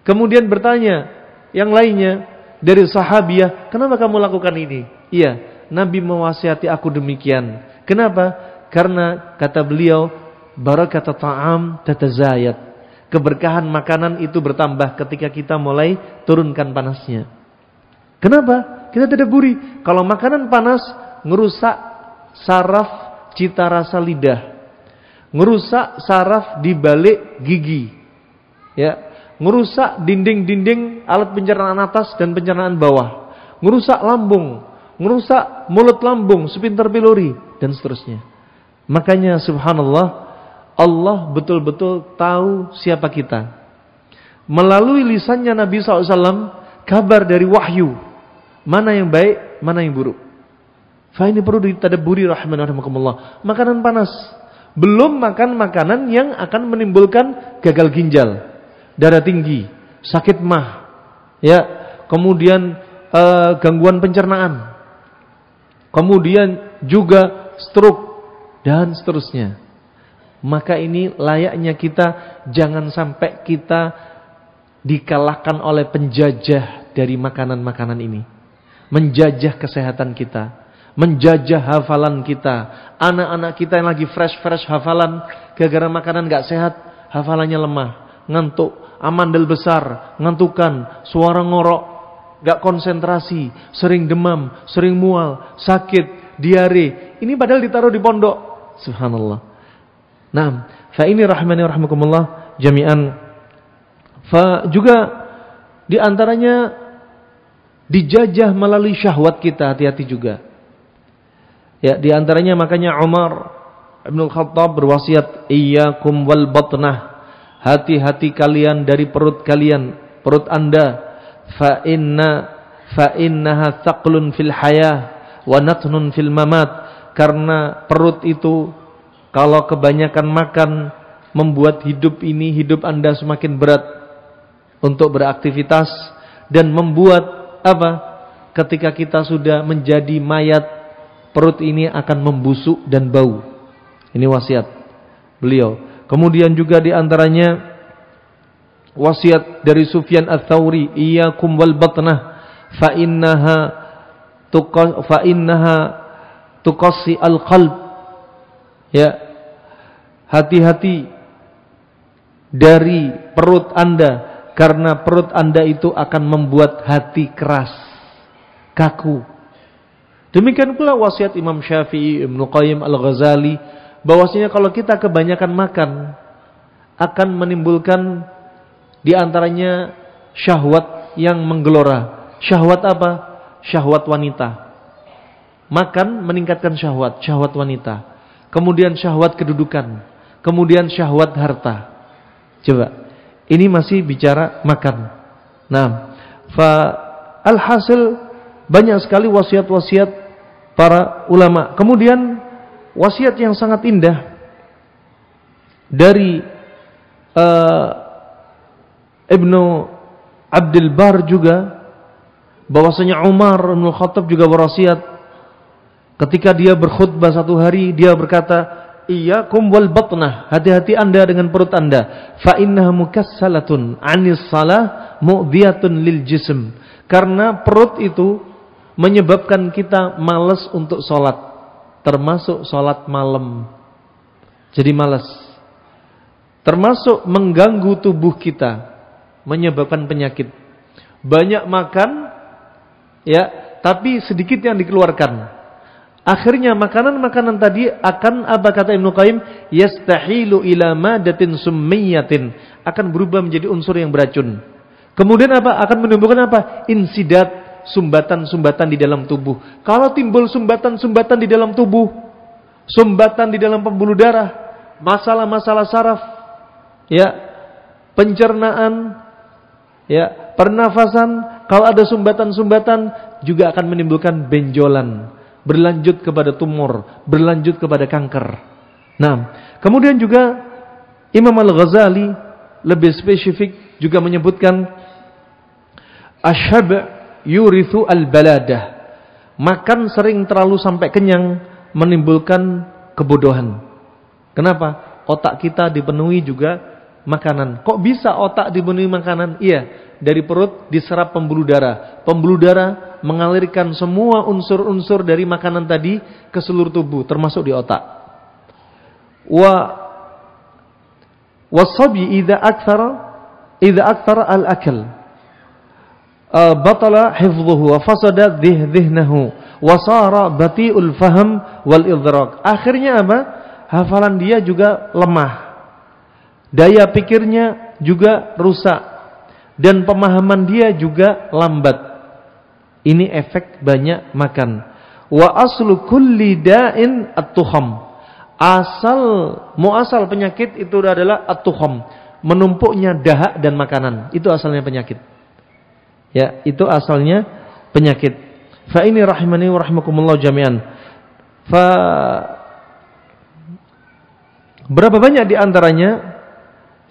Kemudian bertanya yang lainnya dari sahabiah, kenapa kamu lakukan ini? Iya, Nabi mewasiati aku demikian. Kenapa? Karena kata beliau, barakatut ta'am tatazayat. Keberkahan makanan itu bertambah ketika kita mulai turunkan panasnya. Kenapa? Kita tadabburi. Kalau makanan panas ngerusak saraf cita rasa lidah. Ngerusak saraf di balik gigi. Ya, ngerusak dinding-dinding alat pencernaan atas dan pencernaan bawah. Ngerusak lambung, ngerusak mulut lambung, sepintar pilori dan seterusnya. Makanya subhanallah, Allah betul-betul tahu siapa kita. Melalui lisannya Nabi SAW, kabar dari wahyu. Mana yang baik, mana yang buruk. Fa ini perlu ditadabburi rahimakumullah. Makanan panas. Belum makan makanan yang akan menimbulkan gagal ginjal, darah tinggi, sakit mah. Ya, kemudian gangguan pencernaan. Kemudian juga stroke dan seterusnya. Maka ini layaknya kita jangan sampai kita dikalahkan oleh penjajah dari makanan-makanan ini. Menjajah kesehatan kita, menjajah hafalan kita. Anak-anak kita yang lagi fresh hafalan, gara-gara makanan gak sehat, hafalannya lemah, ngantuk, amandel besar, ngantukan, suara ngorok, gak konsentrasi, sering demam, sering mual, sakit, diare. Ini padahal ditaruh di pondok. Subhanallah. Nah, fa ini rahmani rahimakumullah jami'an. Fa juga di antaranya dijajah melalui syahwat kita, hati-hati juga. Ya, di antaranya makanya Umar Ibn Khattab berwasiat, iyyakum wal batnah. Hati-hati kalian dari perut kalian, perut Anda. Fa innaha thaqlun fil hayah wa natnun fil mamat. Karena perut itu kalau kebanyakan makan membuat hidup Anda semakin berat untuk beraktivitas dan membuat apa? Ketika kita sudah menjadi mayat, perut ini akan membusuk dan bau. Ini wasiat beliau. Kemudian juga di antaranya wasiat dari Sufyan Ats-Tsauri, iyyakum wal batnah fa innaha tuqassi al-qalb. Ya, hati-hati dari perut Anda, karena perut Anda itu akan membuat hati keras, kaku. Demikian pula wasiat Imam Syafi'i, Ibnu Qayyim Al-Ghazali, bahwasanya kalau kita kebanyakan makan akan menimbulkan di antaranya syahwat yang menggelora. Syahwat apa? Syahwat wanita. Makan meningkatkan syahwat, syahwat wanita. Kemudian syahwat kedudukan, kemudian syahwat harta. Coba, ini masih bicara makan. Nah, alhasil banyak sekali wasiat-wasiat para ulama. Kemudian wasiat yang sangat indah dari Ibnu Abdul Bar juga, bahwasanya Umar bin Khattab juga berwasiat ketika dia berkhutbah satu hari, dia berkata, iyyakum wal batnah, hati-hati Anda dengan perut Anda, fa innaha mukassalatun 'anis salah mu'diyatun lil jism, karena perut itu menyebabkan kita malas untuk sholat, termasuk sholat malam. Jadi malas, termasuk mengganggu tubuh kita, menyebabkan penyakit. Banyak makan, ya, tapi sedikit yang dikeluarkan. Akhirnya makanan-makanan tadi akan, apa kata Ibnu Qayyim, yastahilu ila madatin summiyatin, akan berubah menjadi unsur yang beracun. Kemudian apa? Akan menimbulkan apa? Insidat, sumbatan-sumbatan di dalam tubuh. Kalau timbul sumbatan-sumbatan di dalam tubuh, sumbatan di dalam pembuluh darah, masalah-masalah saraf, ya, pencernaan, ya, pernafasan, kalau ada sumbatan-sumbatan juga akan menimbulkan benjolan, berlanjut kepada tumor, berlanjut kepada kanker. Nah, kemudian juga Imam Al-Ghazali lebih spesifik juga menyebutkan asyab' yurithu al-baladah, makan sering terlalu sampai kenyang menimbulkan kebodohan. Kenapa? Otak kita dipenuhi juga makanan. Kok bisa otak dipenuhi makanan? Iya, dari perut diserap pembuluh darah. Pembuluh darah mengalirkan semua unsur-unsur dari makanan tadi ke seluruh tubuh, termasuk di otak. Wasabi idza aktsara al-akl batala hifdhuhu wa fasada dhihnahu wa sara bati'ul fahm wal idrak. Akhirnya apa? Hafalan dia juga lemah, daya pikirnya juga rusak, dan pemahaman dia juga lambat. Ini efek banyak makan. Wa aslu kulli da'in at-tuham. Muasal penyakit itu adalah at-tuham, menumpuknya dahak dan makanan. Itu asalnya penyakit. Ya, itu asalnya penyakit. Fa ini rahimani wa rahimakumullah jami'an. Berapa banyak di antaranya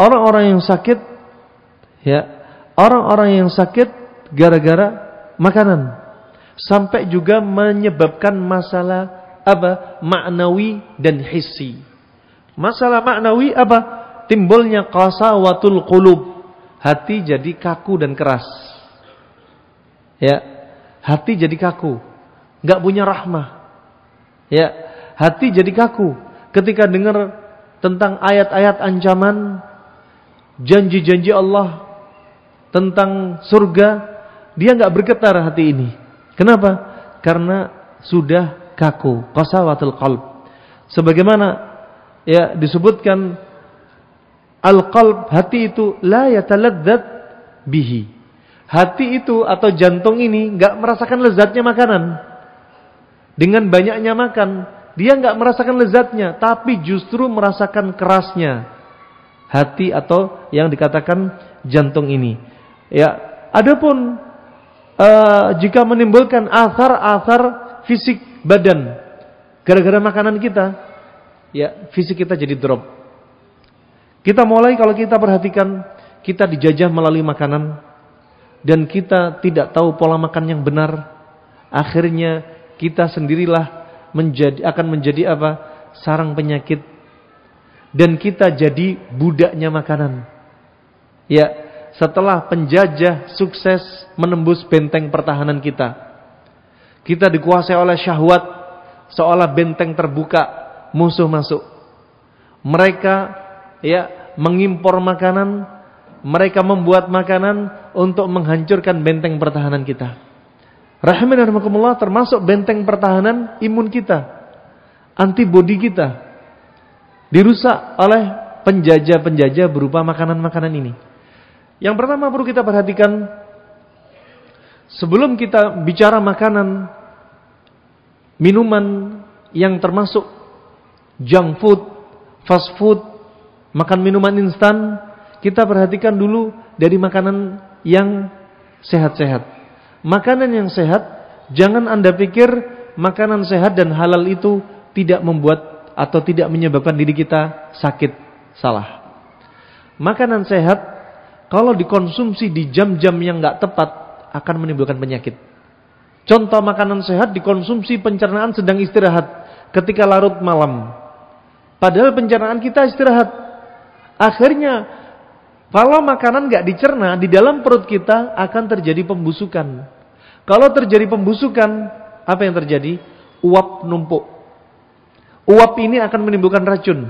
orang-orang yang sakit, ya, orang-orang yang sakit gara-gara makanan, sampai juga menyebabkan masalah apa? Ma'nawi dan hissi. Masalah ma'nawi apa? Timbulnya qasawatul qulub, hati jadi kaku dan keras. Ya, hati jadi kaku, enggak punya rahmah. Ya, hati jadi kaku ketika dengar tentang ayat-ayat ancaman, janji-janji Allah tentang surga, dia enggak bergetar hati ini. Kenapa? Karena sudah kaku, qasawatul qalb. Sebagaimana ya disebutkan, al-qalb, hati itu la yataladzat bihi. Hati itu atau jantung ini enggak merasakan lezatnya makanan. Dengan banyaknya makan, dia enggak merasakan lezatnya, tapi justru merasakan kerasnya hati atau yang dikatakan jantung ini. Ya, adapun jika menimbulkan athar-athar fisik badan gara-gara makanan kita, ya, fisik kita jadi drop. Kita mulai, kalau kita perhatikan, kita dijajah melalui makanan dan kita tidak tahu pola makan yang benar. Akhirnya kita sendirilah akan menjadi apa? Sarang penyakit, dan kita jadi budaknya makanan. Ya, setelah penjajah sukses menembus benteng pertahanan kita, kita dikuasai oleh syahwat, seolah benteng terbuka, musuh masuk. Mereka ya mengimpor makanan, mereka membuat makanan untuk menghancurkan benteng pertahanan kita. Rahimani rahimakumullah, termasuk benteng pertahanan imun kita, antibodi kita, dirusak oleh penjajah-penjajah berupa makanan-makanan ini. Yang pertama perlu kita perhatikan, sebelum kita bicara makanan, minuman yang termasuk junk food, fast food, makan minuman instan, kita perhatikan dulu dari makanan yang sehat-sehat. Makanan yang sehat, jangan Anda pikir makanan sehat dan halal itu tidak membuat atau tidak menyebabkan diri kita sakit. Salah. Makanan sehat kalau dikonsumsi di jam-jam yang nggak tepat akan menimbulkan penyakit. Contoh makanan sehat dikonsumsi pencernaan sedang istirahat ketika larut malam. Padahal pencernaan kita istirahat. Akhirnya kalau makanan nggak dicerna, di dalam perut kita akan terjadi pembusukan. Kalau terjadi pembusukan, apa yang terjadi? Uap numpuk. Uap ini akan menimbulkan racun.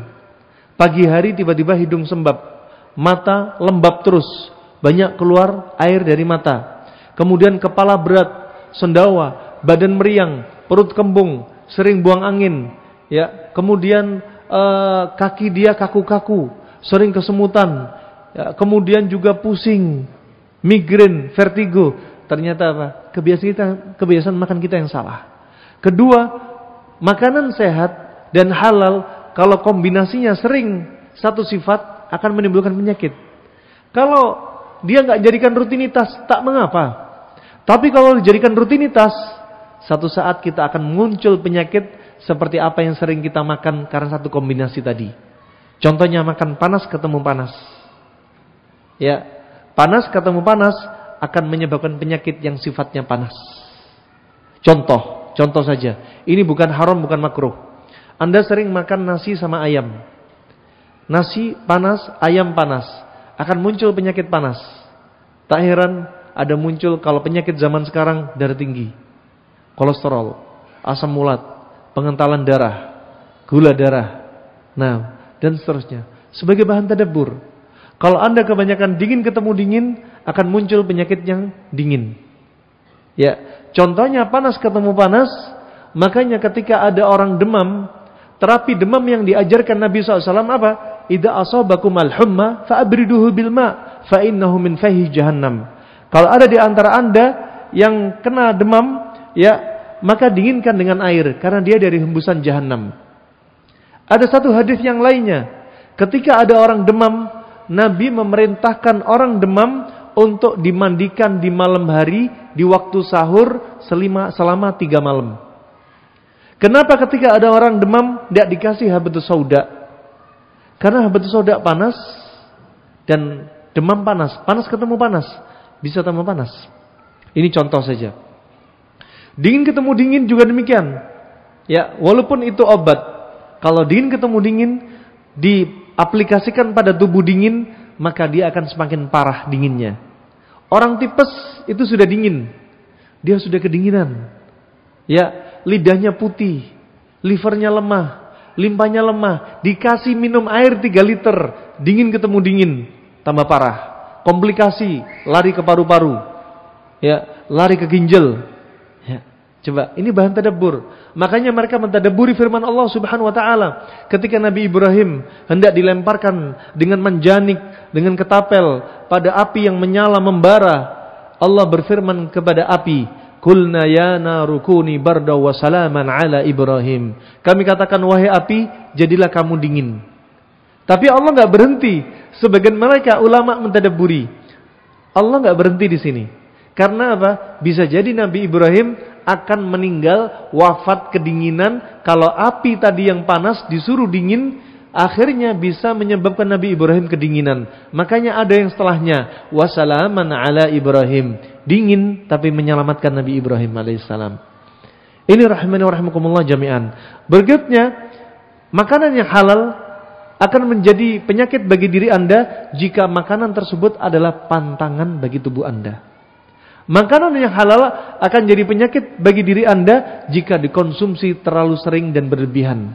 Pagi hari tiba-tiba hidung sembab, mata lembab terus, banyak keluar air dari mata. Kemudian kepala berat, sendawa, badan meriang, perut kembung, sering buang angin. Ya, kemudian kaki dia kaku-kaku, sering kesemutan. Ya, kemudian juga pusing, migrain, vertigo. Ternyata apa? Kebiasaan makan kita yang salah. Kedua, makanan sehat dan halal kalau kombinasinya sering satu sifat akan menimbulkan penyakit. Kalau dia nggak jadikan rutinitas, tak mengapa. Tapi kalau dijadikan rutinitas, satu saat kita akan muncul penyakit seperti apa yang sering kita makan karena satu kombinasi tadi. Contohnya makan panas ketemu panas. Ya, panas ketemu panas akan menyebabkan penyakit yang sifatnya panas. Contoh saja. Ini bukan haram, bukan makruh. Anda sering makan nasi sama ayam. Nasi panas, ayam panas. Akan muncul penyakit panas. Tak heran ada muncul kalau penyakit zaman sekarang darah tinggi, kolesterol, asam urat, pengentalan darah, gula darah. Nah, dan seterusnya. Sebagai bahan tadabbur. Kalau Anda kebanyakan dingin ketemu dingin, akan muncul penyakit yang dingin. Ya, contohnya panas ketemu panas, makanya ketika ada orang demam, terapi demam yang diajarkan Nabi SAW apa? Idza asabakum al-humma fa'abriduhu bil ma' fa innahu min fahi jahannam. Kalau ada di antara Anda yang kena demam, ya, maka dinginkan dengan air karena dia dari hembusan jahannam. Ada satu hadis yang lainnya, ketika ada orang demam, Nabi memerintahkan orang demam untuk dimandikan di malam hari di waktu sahur selama 3 malam. Kenapa ketika ada orang demam tidak dikasih habatus sauda? Karena habatus sauda panas dan demam panas. Panas ketemu panas, bisa tambah panas. Ini contoh saja. Dingin ketemu dingin juga demikian. Ya, walaupun itu obat, kalau dingin ketemu dingin diaplikasikan pada tubuh dingin, maka dia akan semakin parah dinginnya. Orang tipes itu sudah dingin, dia sudah kedinginan. Ya, lidahnya putih, livernya lemah, limpahnya lemah. Dikasih minum air 3 liter, dingin ketemu dingin, tambah parah. Komplikasi, lari ke paru-paru, ya, lari ke ginjal. Ya, coba, ini bahan tadabbur. Makanya mereka mentadabburi firman Allah Subhanahu wa taala ketika Nabi Ibrahim hendak dilemparkan dengan manjanik, dengan ketapel pada api yang menyala membara. Allah berfirman kepada api, "Qulna ya naru kuni barda wa salaman ala Ibrahim." Kami katakan, wahai api, jadilah kamu dingin. Tapi Allah enggak berhenti. Sebagian mereka ulama mentadabburi. Allah enggak berhenti di sini. Karena apa? Bisa jadi Nabi Ibrahim akan meninggal wafat kedinginan kalau api tadi yang panas disuruh dingin, akhirnya bisa menyebabkan Nabi Ibrahim kedinginan. Makanya ada yang setelahnya, wasalaman ala Ibrahim, dingin tapi menyelamatkan Nabi Ibrahim alaihissalam. Ini rahimani wa rahimakumullah jami'an. Berikutnya, makanan yang halal akan menjadi penyakit bagi diri Anda jika makanan tersebut adalah pantangan bagi tubuh Anda. Makanan yang halal akan jadi penyakit bagi diri Anda jika dikonsumsi terlalu sering dan berlebihan.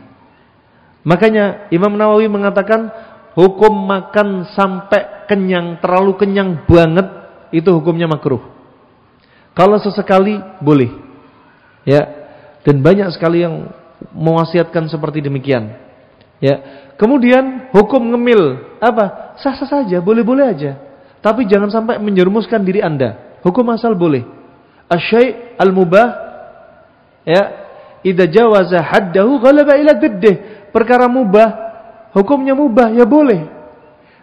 Makanya Imam Nawawi mengatakan, hukum makan sampai kenyang, terlalu kenyang banget, itu hukumnya makruh. Kalau sesekali boleh. Ya. Dan banyak sekali yang mewasiatkan seperti demikian. Ya. Kemudian hukum ngemil, apa? Sah-sah saja, boleh-boleh aja. Tapi jangan sampai menjerumuskan diri Anda. Hukum asal boleh. Asy-syai' al-mubah, ya, idza jawaza haddahu ghalaba ila diddih. Perkara mubah, hukumnya mubah, ya boleh.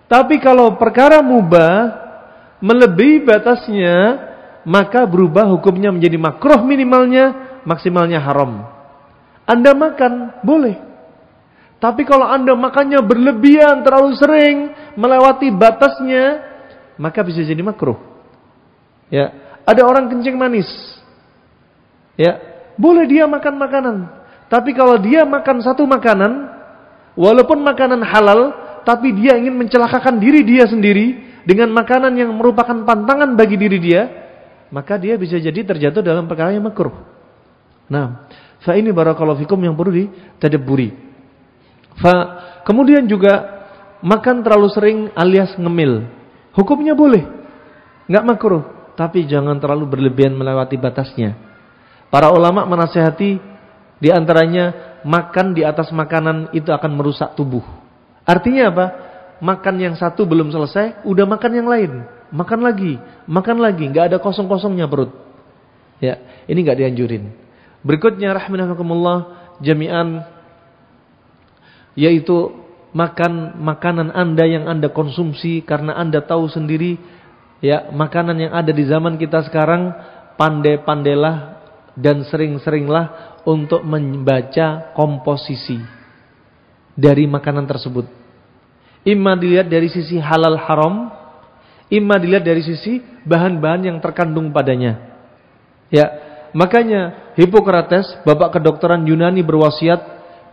Tapi kalau perkara mubah melebihi batasnya, maka berubah hukumnya menjadi makruh minimalnya, maksimalnya haram. Anda makan, boleh. Tapi kalau Anda makannya berlebihan, terlalu sering, melewati batasnya, maka bisa jadi makruh. Ya, ada orang kencing manis. Ya, boleh dia makan makanan. Tapi kalau dia makan satu makanan, walaupun makanan halal, tapi dia ingin mencelakakan diri dia sendiri dengan makanan yang merupakan pantangan bagi diri dia, maka dia bisa jadi terjatuh dalam perkara yang makruh. Nah, fa ini barakallahu fikum yang perlu ditadabburi. Kemudian juga makan terlalu sering alias ngemil. Hukumnya boleh, nggak makruh, tapi jangan terlalu berlebihan melewati batasnya. Para ulama menasihati di antaranya makan di atas makanan itu akan merusak tubuh. Artinya apa? Makan yang satu belum selesai, udah makan yang lain, makan lagi, nggak ada kosong-kosongnya perut. Ya, ini nggak dianjurin. Berikutnya rahimakumullah jami'an, yaitu makan makanan Anda yang Anda konsumsi karena Anda tahu sendiri, ya, makanan yang ada di zaman kita sekarang, pandai-pandailah dan sering-seringlah untuk membaca komposisi dari makanan tersebut. Imma dilihat dari sisi halal haram, imma dilihat dari sisi bahan-bahan yang terkandung padanya. Ya, makanya Hippocrates, bapak kedokteran Yunani, berwasiat,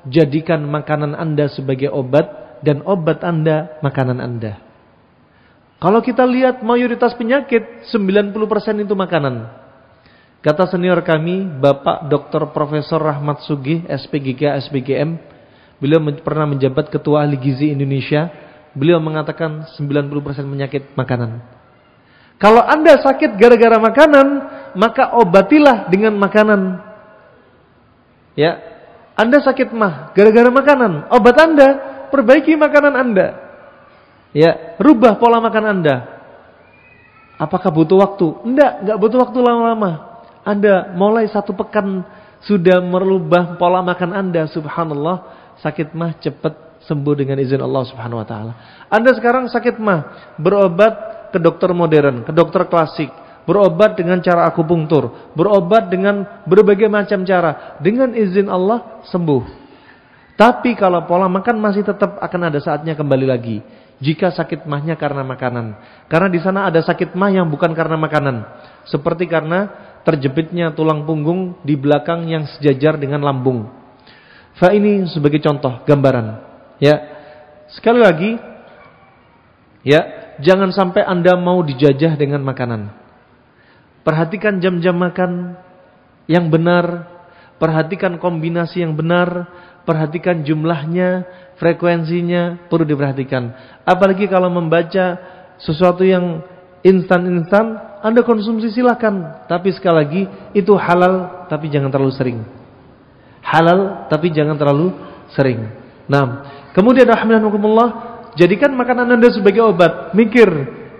jadikan makanan Anda sebagai obat dan obat Anda makanan Anda. Kalau kita lihat mayoritas penyakit 90% itu makanan. Kata senior kami, Bapak Dr. Profesor Rahmat Sugih, SPGK, SPGM, beliau pernah menjabat Ketua Ahli Gizi Indonesia. Beliau mengatakan 90% penyakit makanan. Kalau Anda sakit gara-gara makanan, maka obatilah dengan makanan. Ya, Anda sakit mah gara-gara makanan, obat Anda, perbaiki makanan Anda. Ya, rubah pola makan Anda. Apakah butuh waktu? Enggak butuh waktu lama-lama. Anda mulai 1 pekan sudah merubah pola makan Anda, subhanallah, sakit mah cepat sembuh dengan izin Allah Subhanahu wa taala. Anda sekarang sakit mah, berobat ke dokter modern, ke dokter klasik, berobat dengan cara akupunktur, berobat dengan berbagai macam cara, dengan izin Allah sembuh. Tapi kalau pola makan masih tetap akan ada saatnya kembali lagi. Jika sakit mahnya karena makanan, karena di sana ada sakit mah yang bukan karena makanan, seperti karena terjepitnya tulang punggung di belakang yang sejajar dengan lambung. Fa ini sebagai contoh gambaran. Ya, sekali lagi, ya, jangan sampai Anda mau dijajah dengan makanan. Perhatikan jam-jam makan yang benar, perhatikan kombinasi yang benar, perhatikan jumlahnya, frekuensinya, perlu diperhatikan. Apalagi kalau membaca sesuatu yang instan-instan, Anda konsumsi silakan. Tapi sekali lagi, itu halal, tapi jangan terlalu sering. Halal, tapi jangan terlalu sering. Nah, kemudian rahimahumullah, jadikan makanan Anda sebagai obat. Mikir,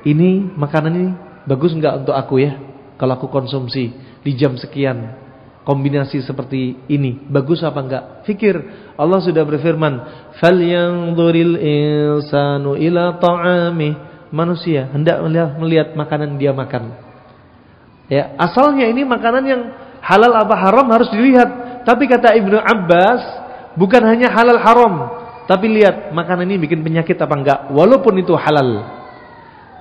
ini makanan ini bagus enggak untuk aku ya? Kalau aku konsumsi di jam sekian, kombinasi seperti ini, bagus apa enggak? Fikir, Allah sudah berfirman, "Falyanzuril insanu ila ta'amih." Manusia hendak melihat makanan dia makan. Ya, asalnya ini makanan yang halal apa haram harus dilihat. Tapi kata Ibnu Abbas, bukan hanya halal haram, tapi lihat makanan ini bikin penyakit apa enggak, walaupun itu halal.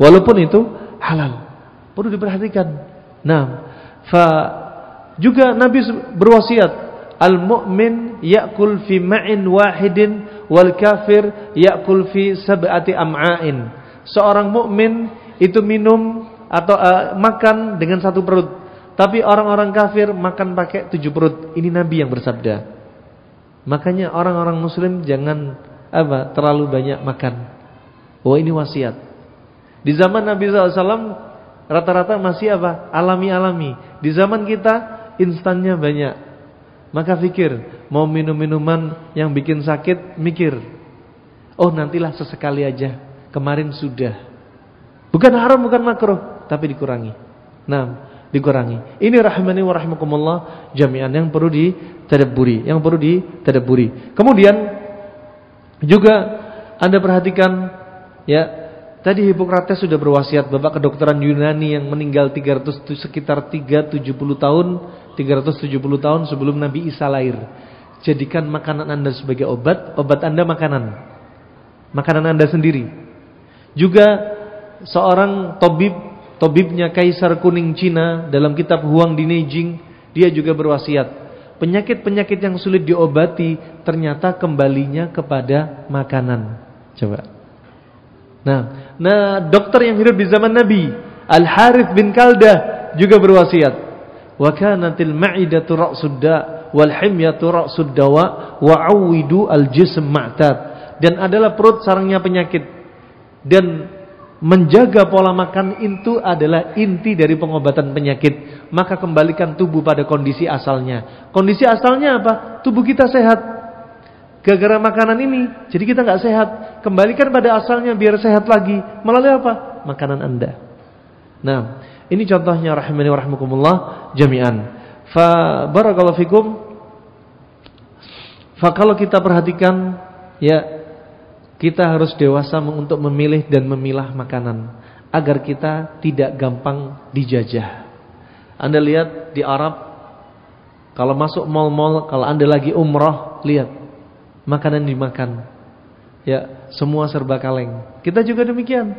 Walaupun itu halal. Perlu diperhatikan. Nah, juga Nabi berwasiat, al-mu'min ya'kul fi ma'in wahidin wal kafir ya'kul fi sab'ati am'ain. Seorang mukmin itu minum atau makan dengan 1 perut, tapi orang-orang kafir makan pakai 7 perut. Ini Nabi yang bersabda. Makanya orang-orang muslim jangan terlalu banyak makan. Oh, ini wasiat. Di zaman Nabi SAW rata-rata masih apa? Alami-alami. Di zaman kita instannya banyak. Maka pikir, mau minum minuman yang bikin sakit, mikir. Oh, nantilah sesekali aja. Kemarin sudah. Bukan haram, bukan makruh, tapi dikurangi. Nah, dikurangi. Ini rahimani wa rahimakumullah jami'an yang perlu ditadabburi, Kemudian juga Anda perhatikan ya, tadi Hippocrates sudah berwasiat, Bapak kedokteran Yunani yang meninggal sekitar 370 tahun sebelum Nabi Isa lahir. Jadikan makanan Anda sebagai obat, obat Anda makanan Anda sendiri. Juga seorang tabibnya Kaisar Kuning Cina dalam kitab Huang di Neijing, dia juga berwasiat, penyakit-penyakit yang sulit diobati ternyata kembalinya kepada makanan. Coba. Nah, dokter yang hidup di zaman Nabi, Al-Harith bin Kaldah juga berwasiat, wa kanatil ma'idatu ra'sud da' wal himyatu ra'sud dawa wa 'awwidu al-jism ma'tad. Dan adalah perut sarangnya penyakit, dan menjaga pola makan itu adalah inti dari pengobatan penyakit. Maka kembalikan tubuh pada kondisi asalnya. Kondisi asalnya apa? Tubuh kita sehat. Gara-gara makanan ini, jadi kita nggak sehat. Kembalikan pada asalnya biar sehat lagi. Melalui apa? Makanan Anda. Nah, ini contohnya rahimani wa rahimakumullah jami'an. Fa barakallahu fikum. Fa kalau kita perhatikan, ya, kita harus dewasa untuk memilih dan memilah makanan agar kita tidak gampang dijajah. Anda lihat di Arab, kalau masuk mal-mal, kalau Anda lagi umrah, lihat makanan dimakan. Ya, semua serba kaleng. Kita juga demikian.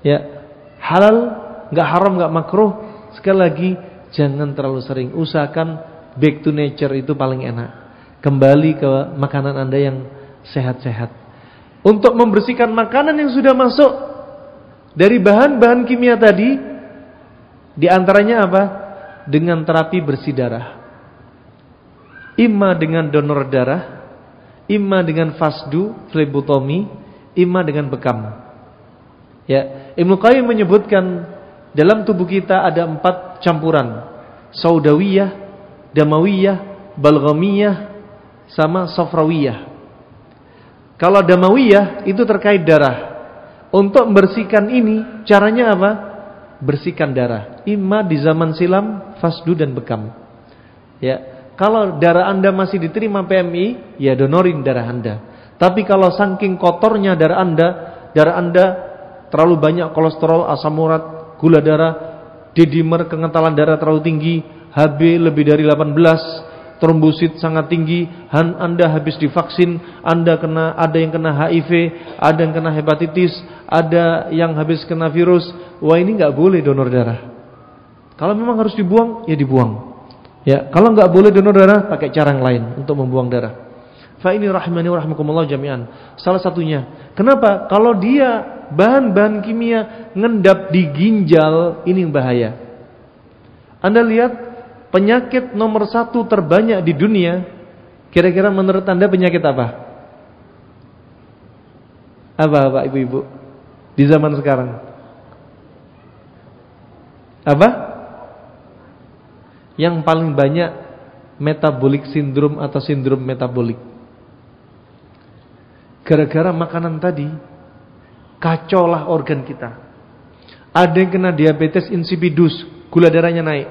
Ya, halal, enggak haram, enggak makruh. Sekali lagi, jangan terlalu sering. Usahakan back to nature itu paling enak. Kembali ke makanan Anda yang sehat-sehat. Untuk membersihkan makanan yang sudah masuk dari bahan-bahan kimia tadi, di antaranya apa? Dengan terapi bersih darah. Imma dengan donor darah, imma dengan fasdu, flebotomi, imma dengan bekam. Ya, Ibnu Qayyim menyebutkan dalam tubuh kita ada 4 campuran: saudawiyah, damawiyah, balghamiyah, sama safrawiyah. Kalau damawiyah itu terkait darah. Untuk membersihkan ini caranya apa? Bersihkan darah. Imma di zaman silam, fasdu dan bekam. Ya, kalau darah Anda masih diterima PMI, ya donorin darah Anda. Tapi kalau saking kotornya darah Anda terlalu banyak kolesterol, asam urat, gula darah, D-dimer, kengentalan darah terlalu tinggi, HB lebih dari 18, trombosit sangat tinggi, Anda habis divaksin, ada yang kena HIV, ada yang kena hepatitis, ada yang habis kena virus. Wah, ini nggak boleh donor darah. Kalau memang harus dibuang, ya dibuang. Ya, kalau nggak boleh donor darah, pakai cara yang lain untuk membuang darah. Fa ini rahimani wa rahimakumullah jami'an. Salah satunya, kenapa? Kalau dia bahan-bahan kimia ngendap di ginjal, ini yang bahaya. Anda lihat penyakit nomor 1 terbanyak di dunia, kira-kira menurut Anda penyakit apa? Apa ibu-ibu di zaman sekarang? Apa? Yang paling banyak metabolic syndrome atau sindrom metabolik. Gara-gara makanan tadi, kacaulah organ kita. Ada yang kena diabetes insipidus, gula darahnya naik.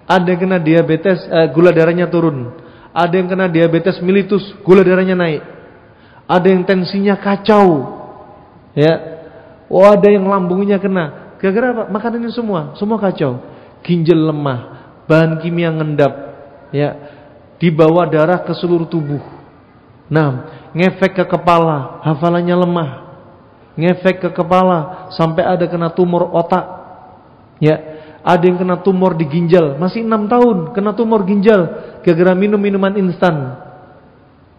Ada yang kena diabetes, gula darahnya turun. Ada yang kena diabetes mellitus, gula darahnya naik. Ada yang tensinya kacau. Ya. Oh, ada yang lambungnya kena. Gara-gara apa? Makanan ini semua kacau. Ginjal lemah, bahan kimia ngendap. Ya. Dibawa darah ke seluruh tubuh. Nah, ngefek ke kepala, hafalannya lemah. Ngefek ke kepala sampai ada kena tumor otak. Ya. Ada yang kena tumor di ginjal, masih 6 tahun kena tumor ginjal gara-gara minum minuman instan.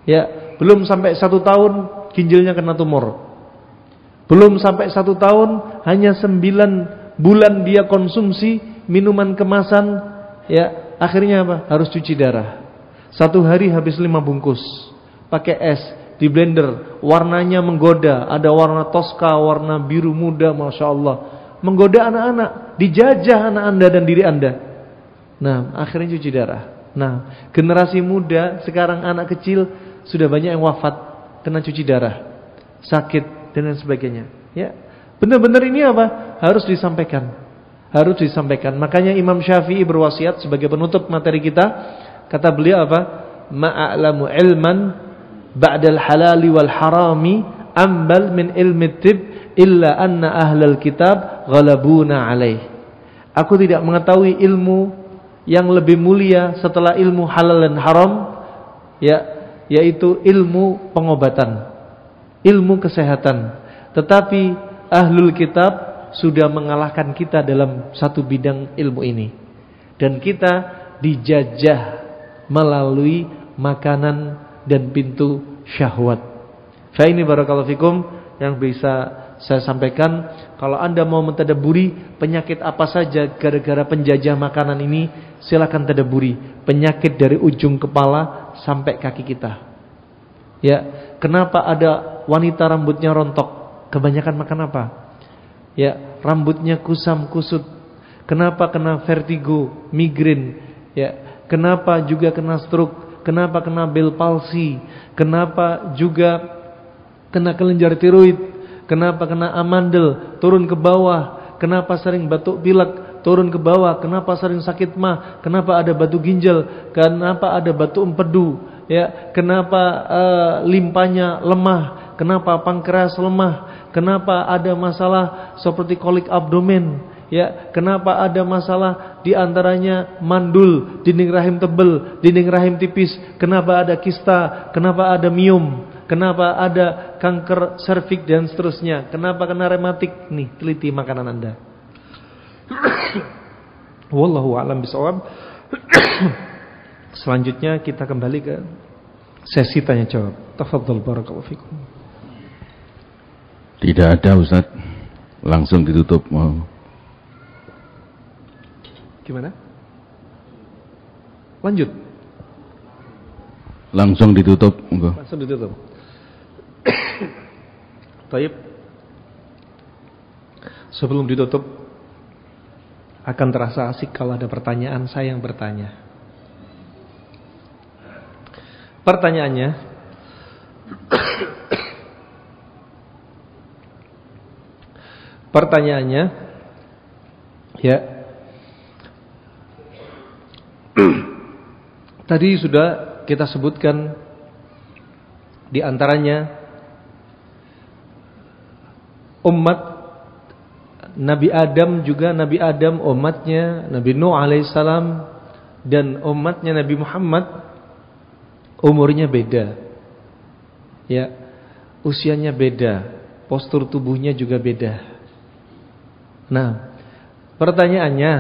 Ya, belum sampai 1 tahun ginjalnya kena tumor. Belum sampai 1 tahun, hanya 9 bulan dia konsumsi minuman kemasan. Ya, akhirnya apa? Harus cuci darah. 1 hari habis 5 bungkus. Pakai es, di blender, warnanya menggoda, ada warna toska, warna biru muda, Masya Allah, menggoda anak-anak, dijajah anak Anda dan diri Anda. Nah, akhirnya cuci darah. Nah, generasi muda sekarang, anak kecil sudah banyak yang wafat kena cuci darah, sakit dan lain sebagainya. Ya, benar-benar ini apa? Harus disampaikan. Harus disampaikan. Makanya Imam Syafi'i berwasiat sebagai penutup materi kita. Kata beliau apa? Ma'a'lamu ilman ba'dal halali wal harami ambal min ilmi tib illa anna ahlal kitab ghalabuna alaih. Aku tidak mengetahui ilmu yang lebih mulia setelah ilmu halal dan haram, ya, yaitu ilmu pengobatan, ilmu kesehatan. Tetapi ahlul kitab sudah mengalahkan kita dalam satu bidang ilmu ini. Dan kita dijajah melalui makanan dan pintu syahwat. Fa ini barakallahu fikum yang bisa saya sampaikan. Kalau Anda mau mentadabburi penyakit apa saja gara-gara penjajah makanan ini, silakan tadabburi. Penyakit dari ujung kepala sampai kaki kita. Ya, kenapa ada wanita rambutnya rontok? Kebanyakan makan apa? Ya, rambutnya kusam kusut. Kenapa kena vertigo, migrain? Ya, kenapa juga kena stroke? Kenapa kena bel palsi? Kenapa juga kena kelenjar tiroid? Kenapa kena amandel, turun ke bawah? Kenapa sering batuk pilek, turun ke bawah? Kenapa sering sakit mah? Kenapa ada batu ginjal? Kenapa ada batu empedu? Ya, kenapa limpanya lemah? Kenapa pankreas lemah? Kenapa ada masalah seperti kolik abdomen? Ya, kenapa ada masalah di antaranya mandul, dinding rahim tebal, dinding rahim tipis? Kenapa ada kista? Kenapa ada miom? Kenapa ada kanker serviks dan seterusnya? Kenapa kena rematik? Nih, teliti makanan Anda. Wallahu a'lam bishawab. Selanjutnya kita kembali ke sesi tanya jawab. Tafadhol barakallahu fikum. Tidak ada, Ustaz. Langsung ditutup. Gimana? Lanjut. Langsung ditutup. Langsung ditutup. Baik. Sebelum ditutup, akan terasa asik kalau ada pertanyaan saya yang bertanya. Pertanyaannya, ya, tadi sudah kita sebutkan di antaranya umat Nabi Adam, juga Nabi Adam umatnya Nabi Nuh alaihissalam, dan umatnya Nabi Muhammad umurnya beda, ya, usianya beda, postur tubuhnya juga beda. Nah, pertanyaannya,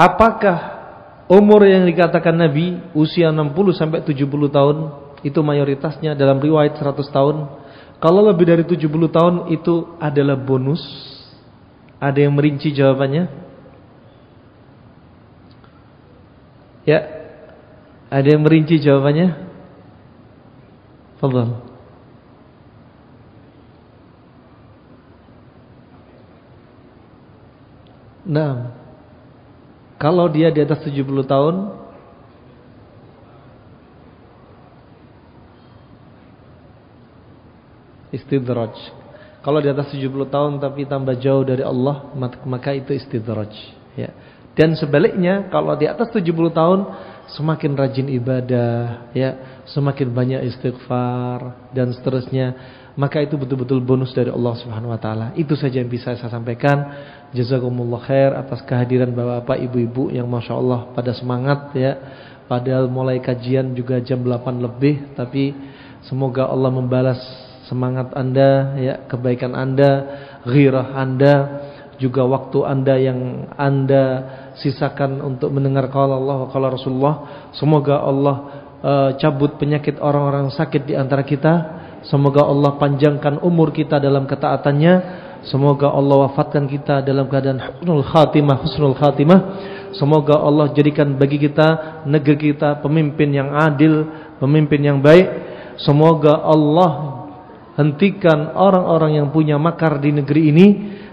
apakah umur yang dikatakan Nabi usia 60 sampai 70 tahun itu mayoritasnya, dalam riwayat 100 tahun? Kalau lebih dari 70 tahun itu adalah bonus? Ada yang merinci jawabannya? Ya, ada yang merinci jawabannya? Fadhal. Nah, kalau dia di atas 70 tahun, istidraj. Kalau di atas 70 tahun tapi tambah jauh dari Allah, maka itu istidraj, ya. Dan sebaliknya, kalau di atas 70 tahun semakin rajin ibadah, ya, semakin banyak istighfar dan seterusnya, maka itu betul-betul bonus dari Allah Subhanahu wa taala. Itu saja yang bisa saya sampaikan. Jazakumullah khair atas kehadiran Bapak Ibu-ibu yang Masya Allah pada semangat, ya. Padahal mulai kajian juga jam 8 lebih, tapi semoga Allah membalas semangat Anda, ya, kebaikan Anda, ghirah Anda, juga waktu Anda yang Anda sisakan untuk mendengar qala Allah wa qala Rasulullah. Semoga Allah cabut penyakit orang-orang sakit di antara kita. Semoga Allah panjangkan umur kita dalam ketaatannya. Semoga Allah wafatkan kita dalam keadaan husnul khatimah. Semoga Allah jadikan bagi kita, negeri kita, pemimpin yang adil, pemimpin yang baik. Semoga Allah hentikan orang-orang yang punya makar di negeri ini,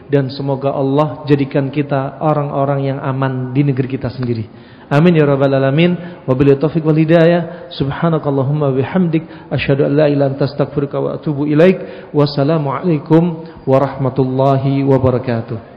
dan semoga Allah jadikan kita orang-orang yang aman di negeri kita sendiri. Amin ya rabbal alamin. Wabillahi taufiq wal hidayah. Subhanakallahumma bihamdik asyhadu an la ilaha illa anta astaghfiruka wa atubu ilaik. Wassalamu alaikum warahmatullahi wabarakatuh.